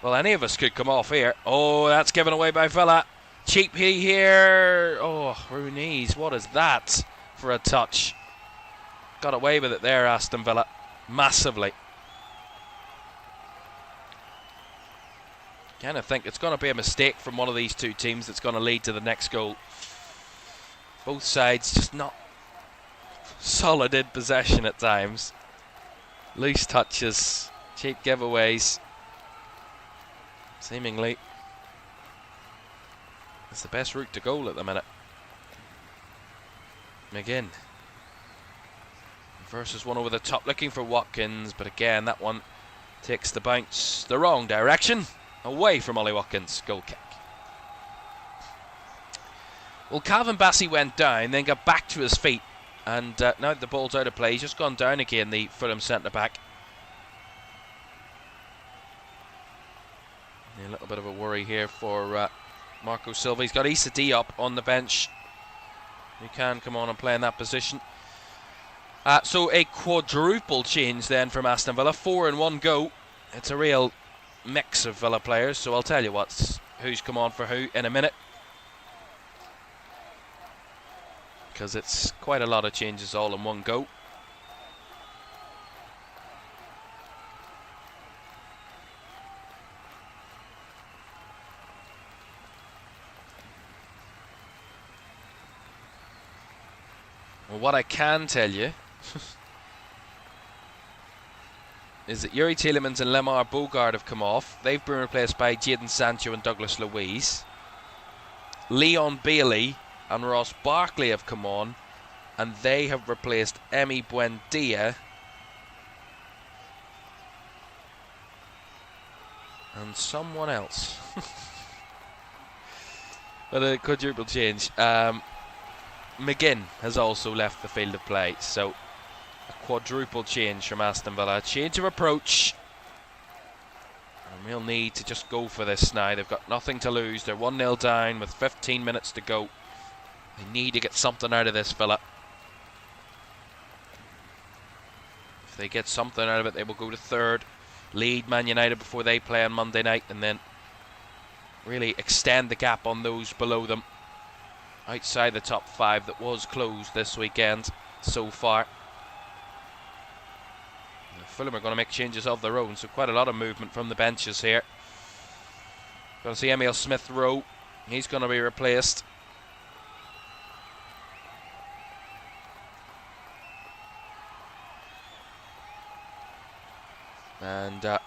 well, any of us could come off here. Oh, that's given away by Villa. Cheap here. Oh, Rooney's. What is that for a touch? Got away with it there, Aston Villa. Massively. Kind of think it's going to be a mistake from one of these two teams that's going to lead to the next goal. Both sides just not solid in possession at times. Loose touches, cheap giveaways. Seemingly, it's the best route to goal at the minute. McGinn versus one over the top, looking for Watkins, but again, that one takes the bounce the wrong direction, away from Ollie Watkins. Goal kick. Well, Calvin Bassey went down, then got back to his feet, and now the ball's out of play, he's just gone down again, the Fulham centre-back. A little bit of a worry here for Marco Silva. He's got Issa Diop on the bench. He can come on and play in that position. So a quadruple change then from Aston Villa. 4 in one go. It's a real mix of Villa players, so I'll tell you who's come on for who in a minute. Because it's quite a lot of changes all in one go. Well, what I can tell you is that Yuri Tielemans and Lemar Bogard have come off. They've been replaced by Jadon Sancho and Douglas Luiz. Leon Bailey and Ross Barkley have come on, and they have replaced Emi Buendia and someone else. But a quadruple change. McGinn has also left the field of play, so a quadruple change from Aston Villa. A change of approach. A real need to just go for this now. They've got nothing to lose. They're 1-0 down with 15 minutes to go. They need to get something out of this, Villa. If they get something out of it, they will go to third, lead Man United before they play on Monday night, and then really extend the gap on those below them. Outside the top 5 that was closed this weekend so far. Fulham are going to make changes of their own, so quite a lot of movement from the benches here. Going to see Emile Smith-Rowe. He's going to be replaced. And I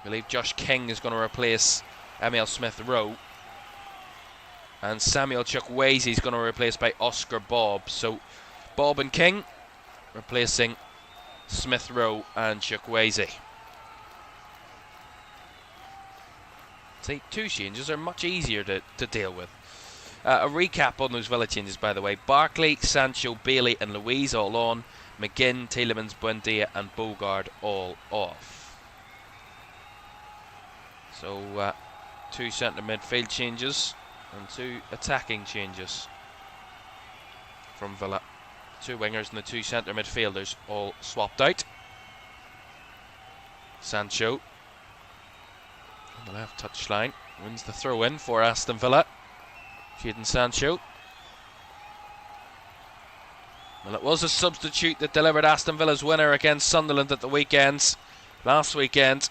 believe Josh King is going to replace Emile Smith-Rowe. And Samuel Chukwueze is going to be replaced by Oscar Bob. So Bob and King replacing Smith-Rowe and Chukwueze. See, 2 changes are much easier to deal with. A recap on those Villa changes, by the way. Barkley, Sancho, Bailey and Luiz all on. McGinn, Tielemans, Buendia and Bogard all off. So 2 centre midfield changes and 2 attacking changes from Villa. 2 wingers and the 2 centre midfielders all swapped out. Sancho on the left touchline wins the throw in for Aston Villa. Jadon Sancho. Well, it was a substitute that delivered Aston Villa's winner against Sunderland at the last weekend.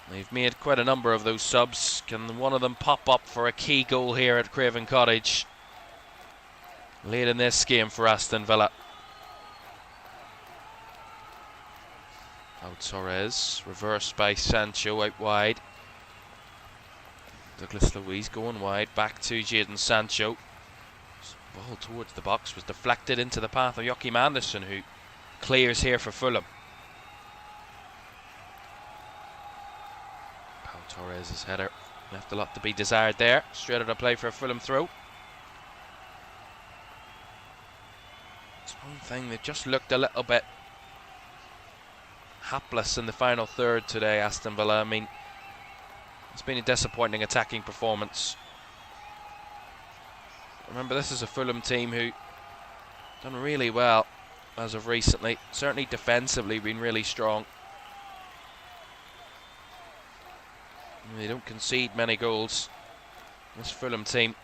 They've made quite a number of those subs. Can one of them pop up for a key goal here at Craven Cottage? Late in this game for Aston Villa. Out Torres, reversed by Sancho out wide. Douglas Luiz going wide, back to Jadon Sancho. Ball towards the box was deflected into the path of Joachim Andersen, who clears here for Fulham. Pau Torres' header left a lot to be desired there. Straight out of play for a Fulham throw. It's one thing, they just looked a little bit hapless in the final third today, Aston Villa. I mean, it's been a disappointing attacking performance. Remember, this is a Fulham team who done really well as of recently. Certainly defensively been really strong. They don't concede many goals. This Fulham team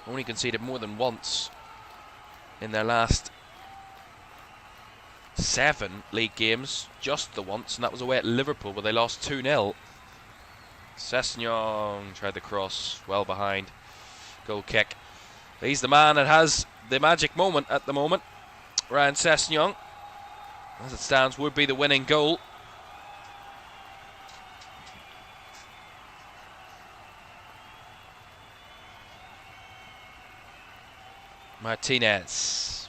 only conceded more than once in their last 7 league games. Just the once, and that was away at Liverpool where they lost 2-0. Sessegnon tried the cross, well behind. Goal kick. He's the man that has the magic moment at the moment. Ryan Sessegnon, as it stands, would be the winning goal. Martinez.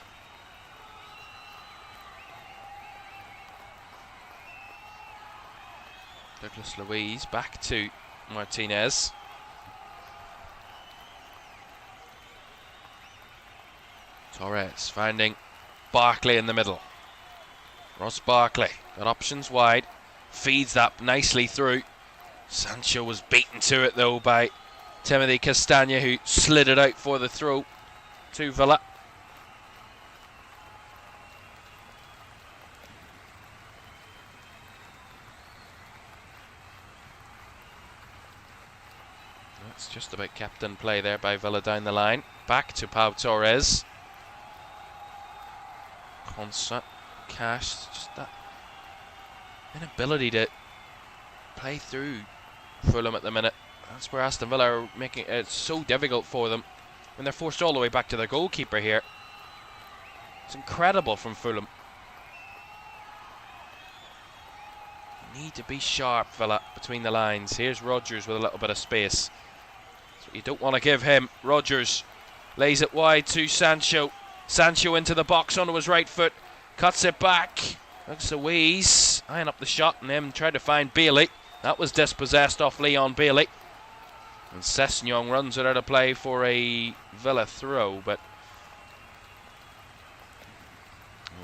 Douglas Luiz back to Martinez. Torres finding Barkley in the middle. Ross Barkley got options wide. Feeds that nicely through. Sancho was beaten to it though by Timothy Castagna, who slid it out for the throw to Villa. That's just about captain play there by Villa down the line. Back to Pau Torres. Constant Cash, just that inability to play through Fulham at the minute. That's where Aston Villa are making it so difficult for them when they're forced all the way back to their goalkeeper here. It's incredible from Fulham. Need to be sharp, Villa, between the lines. Here's Rodgers with a little bit of space. That's what you don't want to give him. Rodgers lays it wide to Sancho. Sancho into the box onto his right foot. Cuts it back. Looks Luiz eyeing up the shot and then tried to find Bailey. That was dispossessed off Leon Bailey. And Sessegnon runs it out of play for a Villa throw, but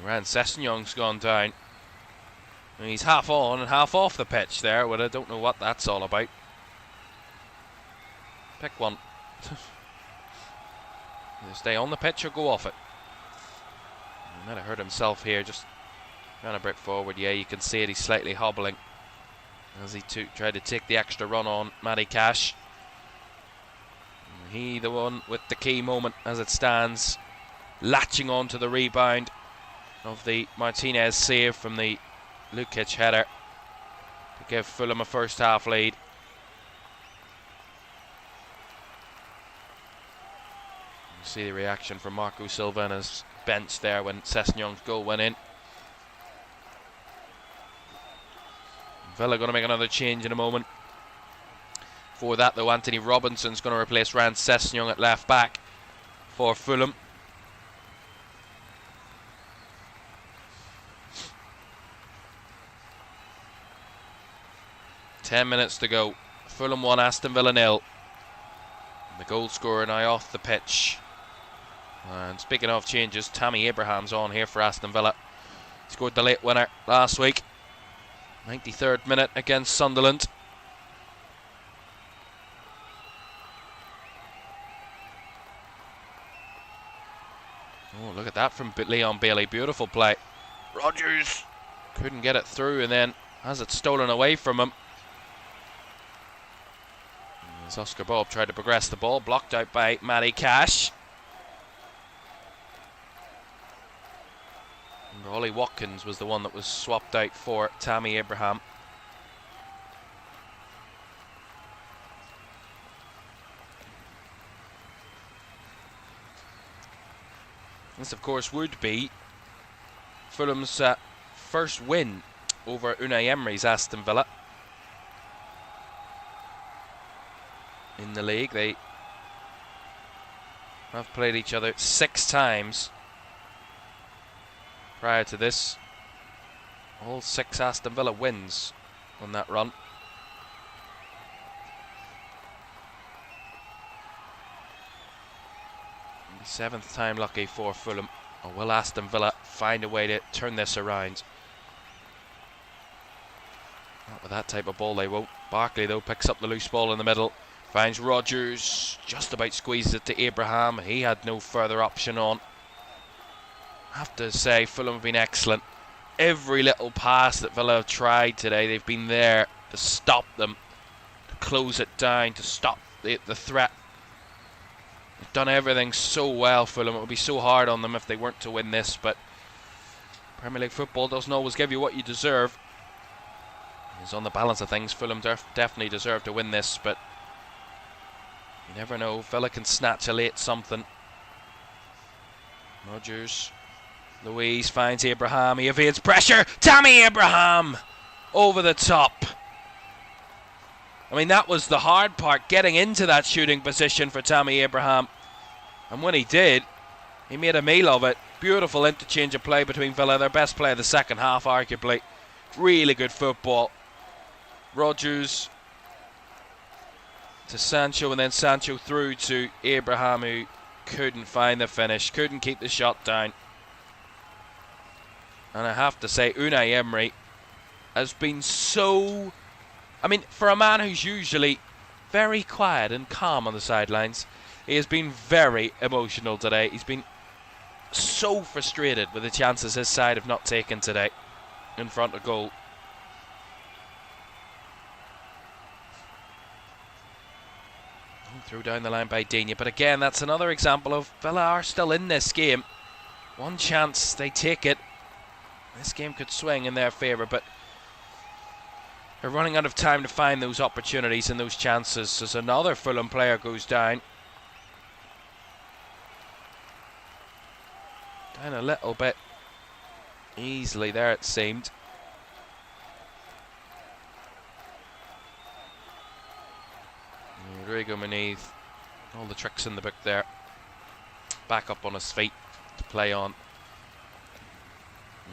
Ryan Sessegnon's gone down. And he's half on and half off the pitch there, but I don't know what that's all about. Pick one. Either stay on the pitch or go off it. He might have hurt himself here, just trying to break forward. Yeah, you can see it, he's slightly hobbling as he tried to take the extra run on Matty Cash. And he the one with the key moment as it stands, latching on to the rebound of the Martinez save from the Lukic header to give Fulham a first half lead. You see the reaction from Marco Silva and his bench there when Sessegnon's goal went in. Villa going to make another change in a moment. For that though, Anthony Robinson's going to replace Ryan Sessegnon at left back for Fulham. Ten minutes to go. Fulham 1, Aston Villa 0. The goal scorer now off the pitch. And speaking of changes, Tammy Abraham's on here for Aston Villa. Scored the late winner last week. 93rd minute against Sunderland. Oh, look at that from Leon Bailey. Beautiful play. Rodgers couldn't get it through and then has it stolen away from him. As Oscar Bob tried to progress the ball, blocked out by Matty Cash. And Ollie Watkins was the one that was swapped out for Tammy Abraham. This, of course, would be Fulham's first win over Unai Emery's Aston Villa. in the league. They have played each other 6 times prior to this. All 6 Aston Villa wins on that run. The 7th time lucky for Fulham. Or will Aston Villa find a way to turn this around? Not with that type of ball, they won't. Barkley, though, picks up the loose ball in the middle. Finds Rodgers, just about squeezes it to Abraham. He had no further option on. I have to say, Fulham have been excellent. Every little pass that Villa have tried today, they've been there to stop them, to close it down, to stop the threat. They've done everything so well, Fulham. It would be so hard on them if they weren't to win this, but Premier League football doesn't always give you what you deserve. It's on the balance of things, Fulham definitely deserve to win this, but you never know. Villa can snatch a late something. Rodgers. Louise finds Abraham. He evades pressure. Tammy Abraham over the top. I mean, that was the hard part, getting into that shooting position for Tammy Abraham. And when he did, he made a meal of it. Beautiful interchange of play between Villa. Their best play of the second half, arguably. Really good football. Rodgers to Sancho, and then Sancho through to Abraham, who couldn't find the finish, couldn't keep the shot down. And I have to say, Unai Emery has been so... I mean, for a man who's usually very quiet and calm on the sidelines, he has been very emotional today. He's been so frustrated with the chances his side have not taken today in front of goal. Through down the line by Digne, but again, that's another example of Villa are still in this game. One chance, they take it. This game could swing in their favour, but they're running out of time to find those opportunities and those chances as another Fulham player goes down. Down a little bit easily there, it seemed. Rodrigo Muniz, all the tricks in the book there. Back up on his feet to play on.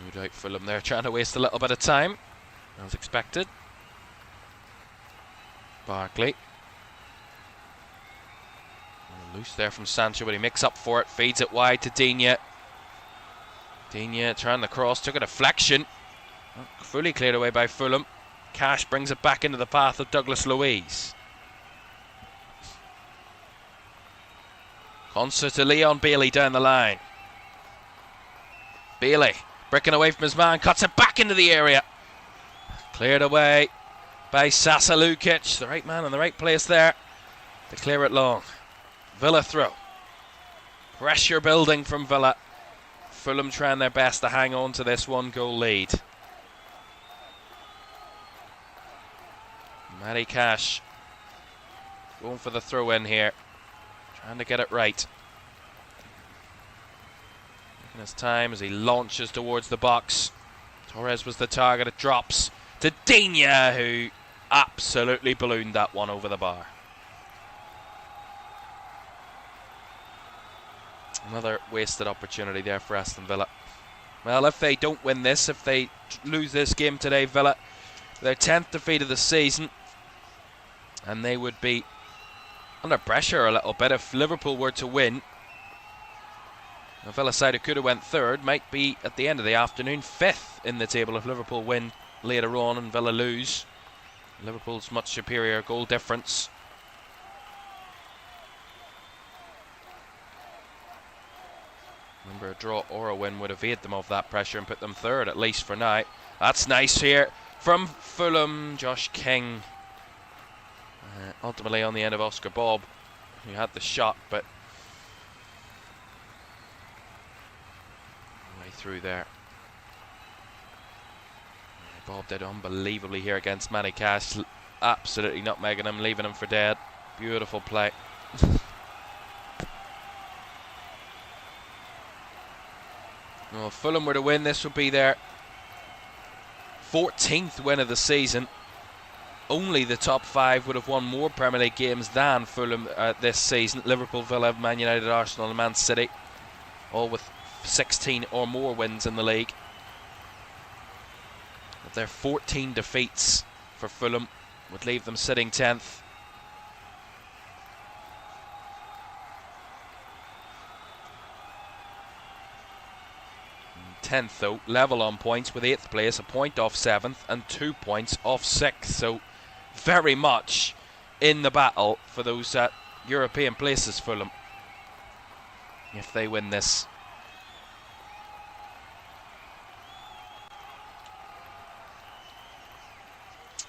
No doubt Fulham there trying to waste a little bit of time, as expected. Barkley. Loose there from Sancho, but he makes up for it. Feeds it wide to Digne. Digne trying the cross, took a deflection. Fully cleared away by Fulham. Cash brings it back into the path of Douglas Luiz. Concert to Leon Bailey down the line. Bailey breaking away from his man, cuts it back into the area. Cleared away by Sasa Lukic, the right man in the right place there to clear it long. Villa throw. Pressure building from Villa. Fulham trying their best to hang on to this 1-goal lead. Matty Cash going for the throw in here. Trying to get it right. Taking his time as he launches towards the box. Torres was the target. It drops to Digne, who absolutely ballooned that one over the bar. Another wasted opportunity there for Aston Villa. Well, if they don't win this, if they lose this game today, Villa, their 10th defeat of the season, and they would be under pressure a little bit if Liverpool were to win. The Villa side who could have went third might be at the end of the afternoon 5th in the table if Liverpool win later on and Villa lose. Liverpool's much superior goal difference. Remember, a draw or a win would evade them of that pressure and put them third, at least for now. That's nice here from Fulham. Josh King ultimately on the end of Oscar Bob, who had the shot, but way through there. Bob did unbelievably here against Matty Cash, absolutely nutmegging him, leaving him for dead. Beautiful play. Well, if Fulham were to win, this would be their 14th win of the season. only the top 5 would have won more Premier League games than Fulham this season. Liverpool, Villa, Man United, Arsenal and Man City, all with 16 or more wins in the league. But their 14 defeats for Fulham would leave them sitting 10th. 10th though, level on points with 8th place, a point off 7th and 2 points off 6th. So very much in the battle for those European places, Fulham, if they win this.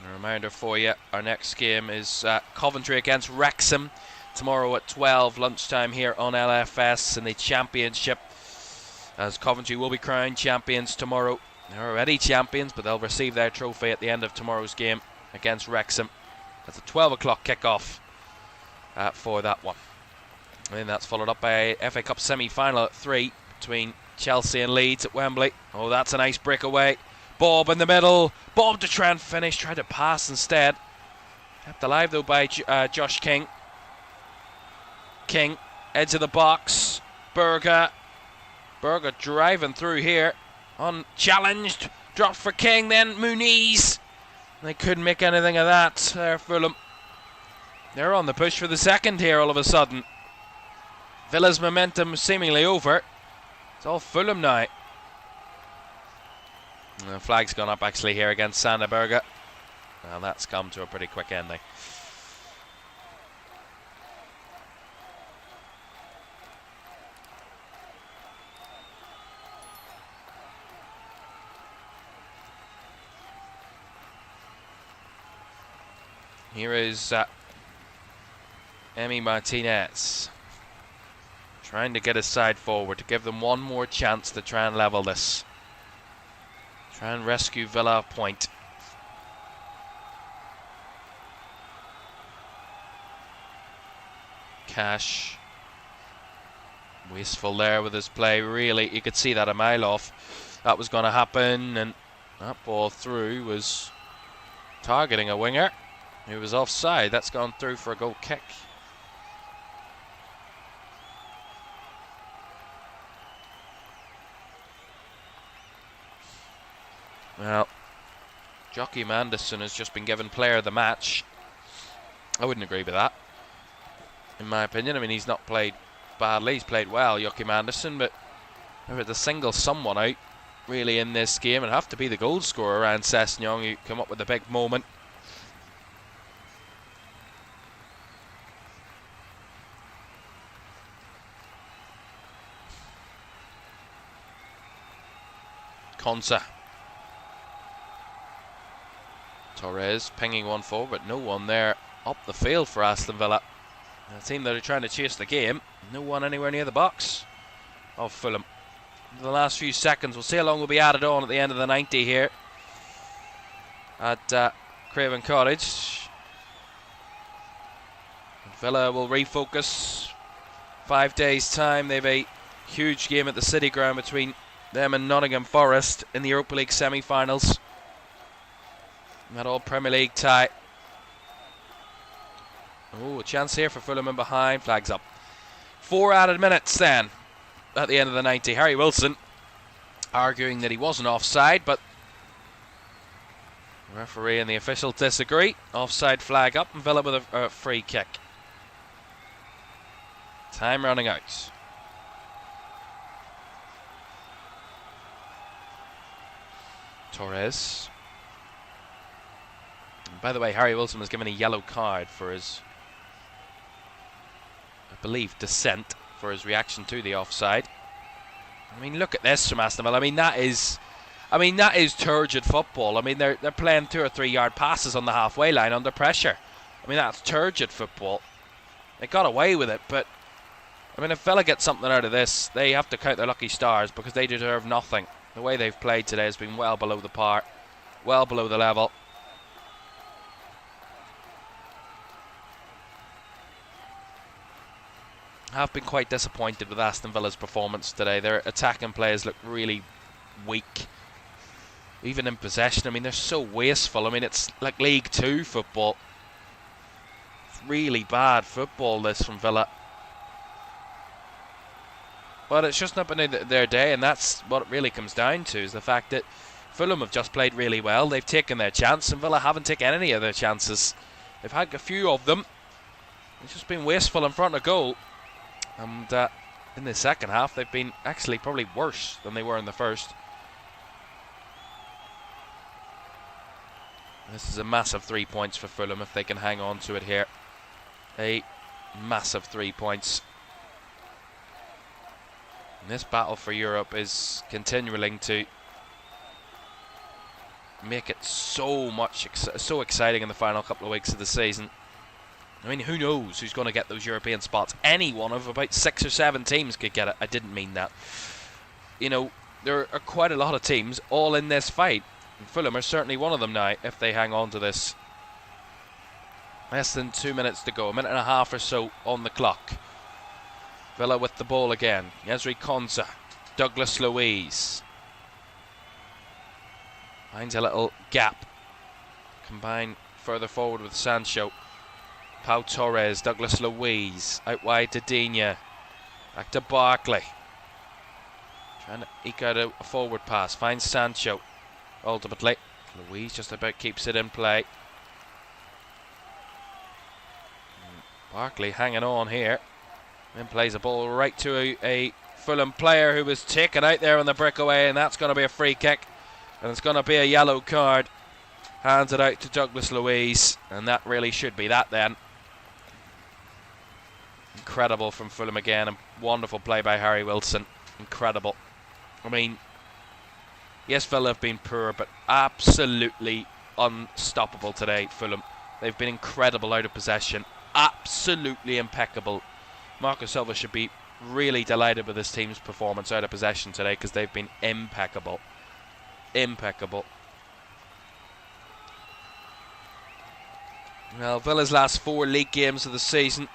A reminder for you, our next game is Coventry against Wrexham tomorrow at 12 lunchtime here on LFS in the Championship, as Coventry will be crowned champions tomorrow. They're already champions, but they'll receive their trophy at the end of tomorrow's game against Wrexham. That's a 12 o'clock kickoff for that one. And then that's followed up by a FA Cup semi-final at 3 between Chelsea and Leeds at Wembley. Oh, that's a nice breakaway. Bob in the middle. Bob to try and finish. Tried to pass instead. Kept alive though by Josh King. King, edge of the box. Berger driving through here. Unchallenged. Dropped for King, then Muniz. They couldn't make anything of that. There, Fulham. They're on the push for the second here all of a sudden. Villa's momentum seemingly over. It's all Fulham now. And the flag's gone up actually here against Sander Berge. And that's come to a pretty quick ending. Here is Emi Martinez trying to get his side forward to give them one more chance to try and level this. Try and rescue Villa a point. Cash. Wasteful there with his play. Really, you could see that a mile off. That was going to happen, and that ball through was targeting a winger who was offside. That's gone through for a goal kick. Well, Joachim Andersen has just been given player of the match. I wouldn't agree with that, in my opinion. I mean, he's not played badly, he's played well, Joachim Andersen, but if it's to single someone out really in this game, it'd have to be the goal scorer around Sessegnon, who come up with a big moment. Konsa. Torres pinging one forward, but no one there up the field for Aston Villa. A team that are trying to chase the game. No one anywhere near the box of Fulham. In the last few seconds, we'll see how long will be added on at the end of the 90 here at Craven Cottage. Villa will refocus. 5 days' time, they've a huge game at the City Ground between them and Nottingham Forest in the Europa League semi-finals. That old Premier League tie. Oh, a chance here for Fulham in behind. Flags up. 4 added minutes then at the end of the 90. Harry Wilson arguing that he wasn't offside, but the referee and the official disagree. Offside flag up, and Villa with a free kick. Time running out. Torres. And by the way, Harry Wilson was given a yellow card for his, I believe, dissent, for his reaction to the offside. I mean, look at this from Aston Villa. I mean, that is turgid football. I mean, they're playing 2 or 3 yard passes on the halfway line under pressure. I mean, that's turgid football. They got away with it, but I mean, if Villa get something out of this, they have to count their lucky stars, because they deserve nothing. The way they've played today has been well below the par, well below the level. I have been quite disappointed with Aston Villa's performance today. Their attacking players look really weak. even in possession. I mean, they're so wasteful. I mean, it's like League Two football. It's really bad football, this, from Villa. But it's just not been their day, and that's what it really comes down to, is the fact that Fulham have just played really well. They've taken their chance, and Villa haven't taken any of their chances. They've had a few of them. It's just been wasteful in front of goal. And in the second half, they've been actually probably worse than they were in the first. This is a massive 3 points for Fulham if they can hang on to it here. A massive 3 points. And this battle for Europe is continuing to make it so exciting in the final couple of weeks of the season. I mean, who knows who's going to get those European spots? Any one of about 6 or 7 teams could get it. I didn't mean that. You know, there are quite a lot of teams all in this fight. And Fulham are certainly one of them now, if they hang on to this. Less than 2 minutes to go, a minute and a half or so on the clock. Villa with the ball again. Yezri Konsa, Douglas Luiz. Finds a little gap. Combine further forward with Sancho. Pau Torres, Douglas Luiz. Out wide to Digne. Back to Barkley. Trying to eke out a forward pass. Finds Sancho. Ultimately, Luiz just about keeps it in play. Barkley hanging on here. Then plays a ball right to a Fulham player who was taken out there on the breakaway, and that's going to be a free kick. And it's going to be a yellow card. Hands it out to Douglas Luiz, and that really should be that then. Incredible from Fulham again, and wonderful play by Harry Wilson. Incredible. I mean, yes, Villa have been poor, but absolutely unstoppable today, Fulham. They've been incredible out of possession. Absolutely impeccable. Marco Silva should be really delighted with his team's performance out of possession today, because they've been impeccable. Impeccable. Well, Villa's last 4 league games of the season.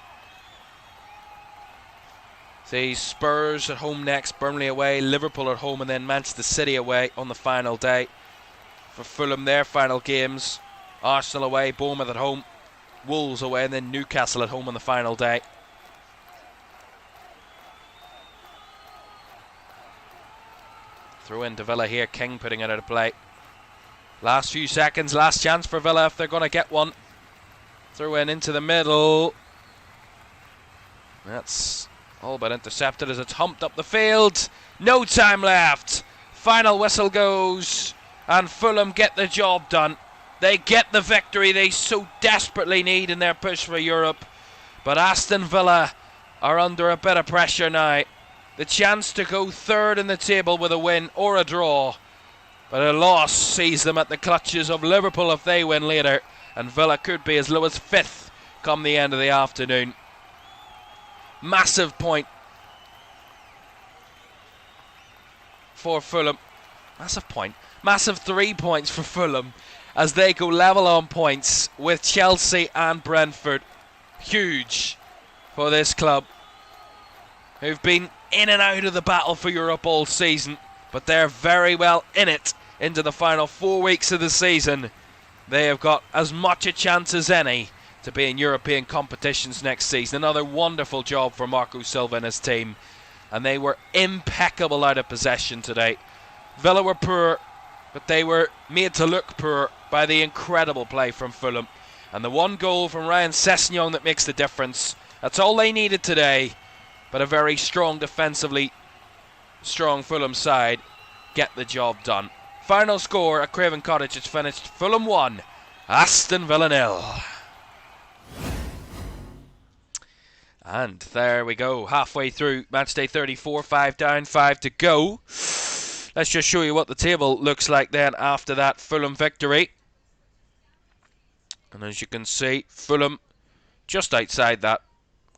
The Spurs at home next, Burnley away, Liverpool at home, and then Manchester City away on the final day. For Fulham, their final games: Arsenal away, Bournemouth at home, Wolves away, and then Newcastle at home on the final day. Throw into Villa here, King putting it out of play. Last few seconds, last chance for Villa if they're going to get one. Throw in into the middle. That's all but intercepted as it's humped up the field. No time left. Final whistle goes, and Fulham get the job done. They get the victory they so desperately need in their push for Europe. But Aston Villa are under a bit of pressure now. The chance to go third in the table with a win or a draw. But a loss sees them at the clutches of Liverpool if they win later. And Villa could be as low as 5th come the end of the afternoon. Massive point for Fulham. Massive point. Massive 3 points for Fulham as they go level on points with Chelsea and Brentford. Huge for this club, who've been in and out of the battle for Europe all season, but they're very well in it into the final 4 weeks of the season. They have got as much a chance as any to be in European competitions next season. Another wonderful job for Marco Silva and his team, and they were impeccable out of possession today. Villa were poor, but they were made to look poor by the incredible play from Fulham, and the one goal from Ryan Sessegnon that makes the difference. That's all they needed today, but a very strong, defensively strong Fulham side get the job done. Final score at Craven Cottage is finished: Fulham 1, Aston Villa 0. And there we go, halfway through match day 34, 5 down, 5 to go. Let's just show you what the table looks like then after that Fulham victory. And as you can see, Fulham just outside that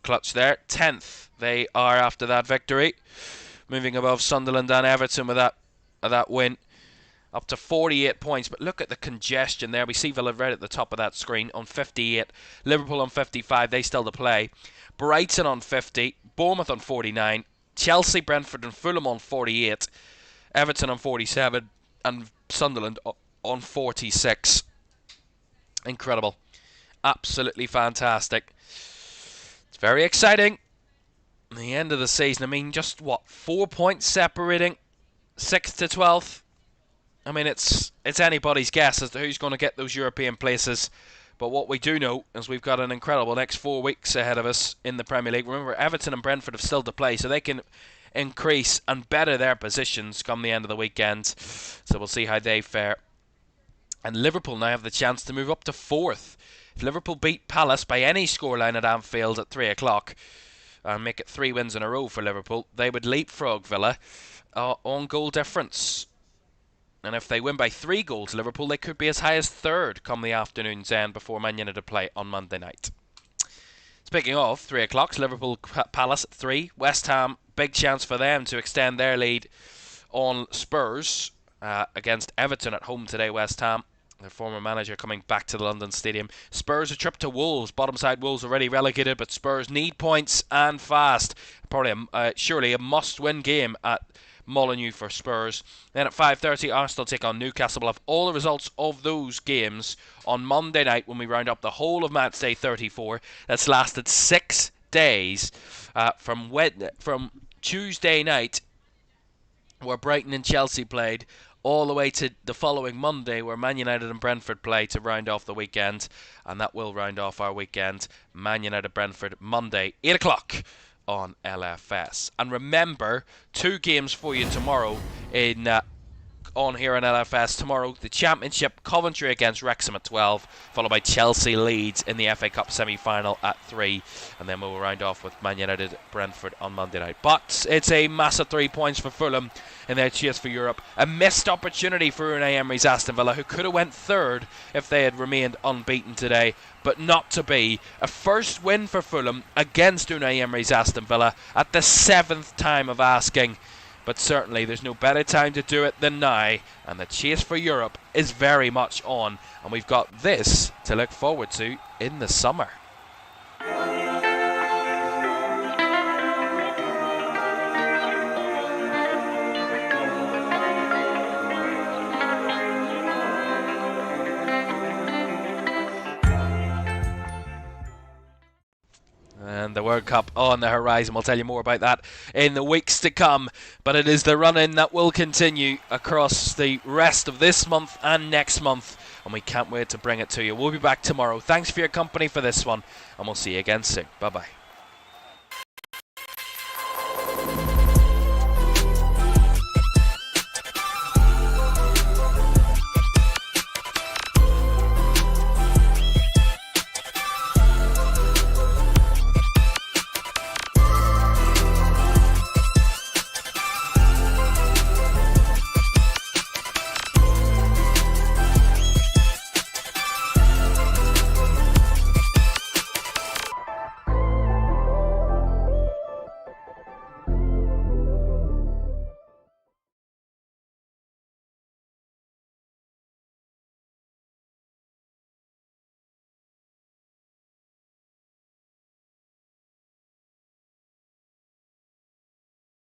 clutch there, 10th they are after that victory, moving above Sunderland and Everton with that win, up to 48 points. But look at the congestion there. We see Villa right at the top of that screen on 58, Liverpool on 55, they still to play, Brighton on 50, Bournemouth on 49, Chelsea, Brentford and Fulham on 48, Everton on 47, and Sunderland on 46. Incredible. Absolutely fantastic. It's very exciting. The end of the season, I mean, just what, 4 points separating 6th to 12th? I mean, it's anybody's guess as to who's going to get those European places. But what we do know is we've got an incredible next 4 weeks ahead of us in the Premier League. Remember, Everton and Brentford have still to play, so they can increase and better their positions come the end of the weekend. So we'll see how they fare. And Liverpool now have the chance to move up to 4th. If Liverpool beat Palace by any scoreline at Anfield at 3 o'clock and make it 3 wins in a row for Liverpool, they would leapfrog Villa on goal difference. And if they win by 3 goals, Liverpool, they could be as high as 3rd come the afternoon's end before Man United play on Monday night. Speaking of 3 o'clock, Liverpool Palace at 3. West Ham, big chance for them to extend their lead on Spurs against Everton at home today, West Ham. Their former manager coming back to the London Stadium. Spurs a trip to Wolves. Bottom side Wolves already relegated, but Spurs need points and fast. Probably surely a must-win game at Molineux for Spurs. Then at 5:30, Arsenal take on Newcastle. We'll have all the results of those games on Monday night when we round up the whole of match day 34. That's lasted 6 days from Tuesday night, where Brighton and Chelsea played, all the way to the following Monday, where Man United and Brentford play to round off the weekend. And that will round off our weekend. Man United Brentford Monday, 8 o'clock on LFS. And remember, 2 games for you tomorrow on here on LFS. Tomorrow, the Championship, Coventry against Wrexham at 12, followed by Chelsea Leeds in the FA Cup semi-final at 3, and then we'll round off with Man United Brentford on Monday night. But it's a massive 3 points for Fulham in their chase for Europe. A missed opportunity for Unai Emery's Aston Villa, who could have went 3rd if they had remained unbeaten today, but not to be. A first win for Fulham against Unai Emery's Aston Villa at the 7th time of asking. But certainly there's no better time to do it than now, and the chase for Europe is very much on, and we've got this to look forward to in the summer. And the World Cup on the horizon. We'll tell you more about that in the weeks to come. But it is the run-in that will continue across the rest of this month and next month. And we can't wait to bring it to you. We'll be back tomorrow. Thanks for your company for this one. And we'll see you again soon. Bye-bye.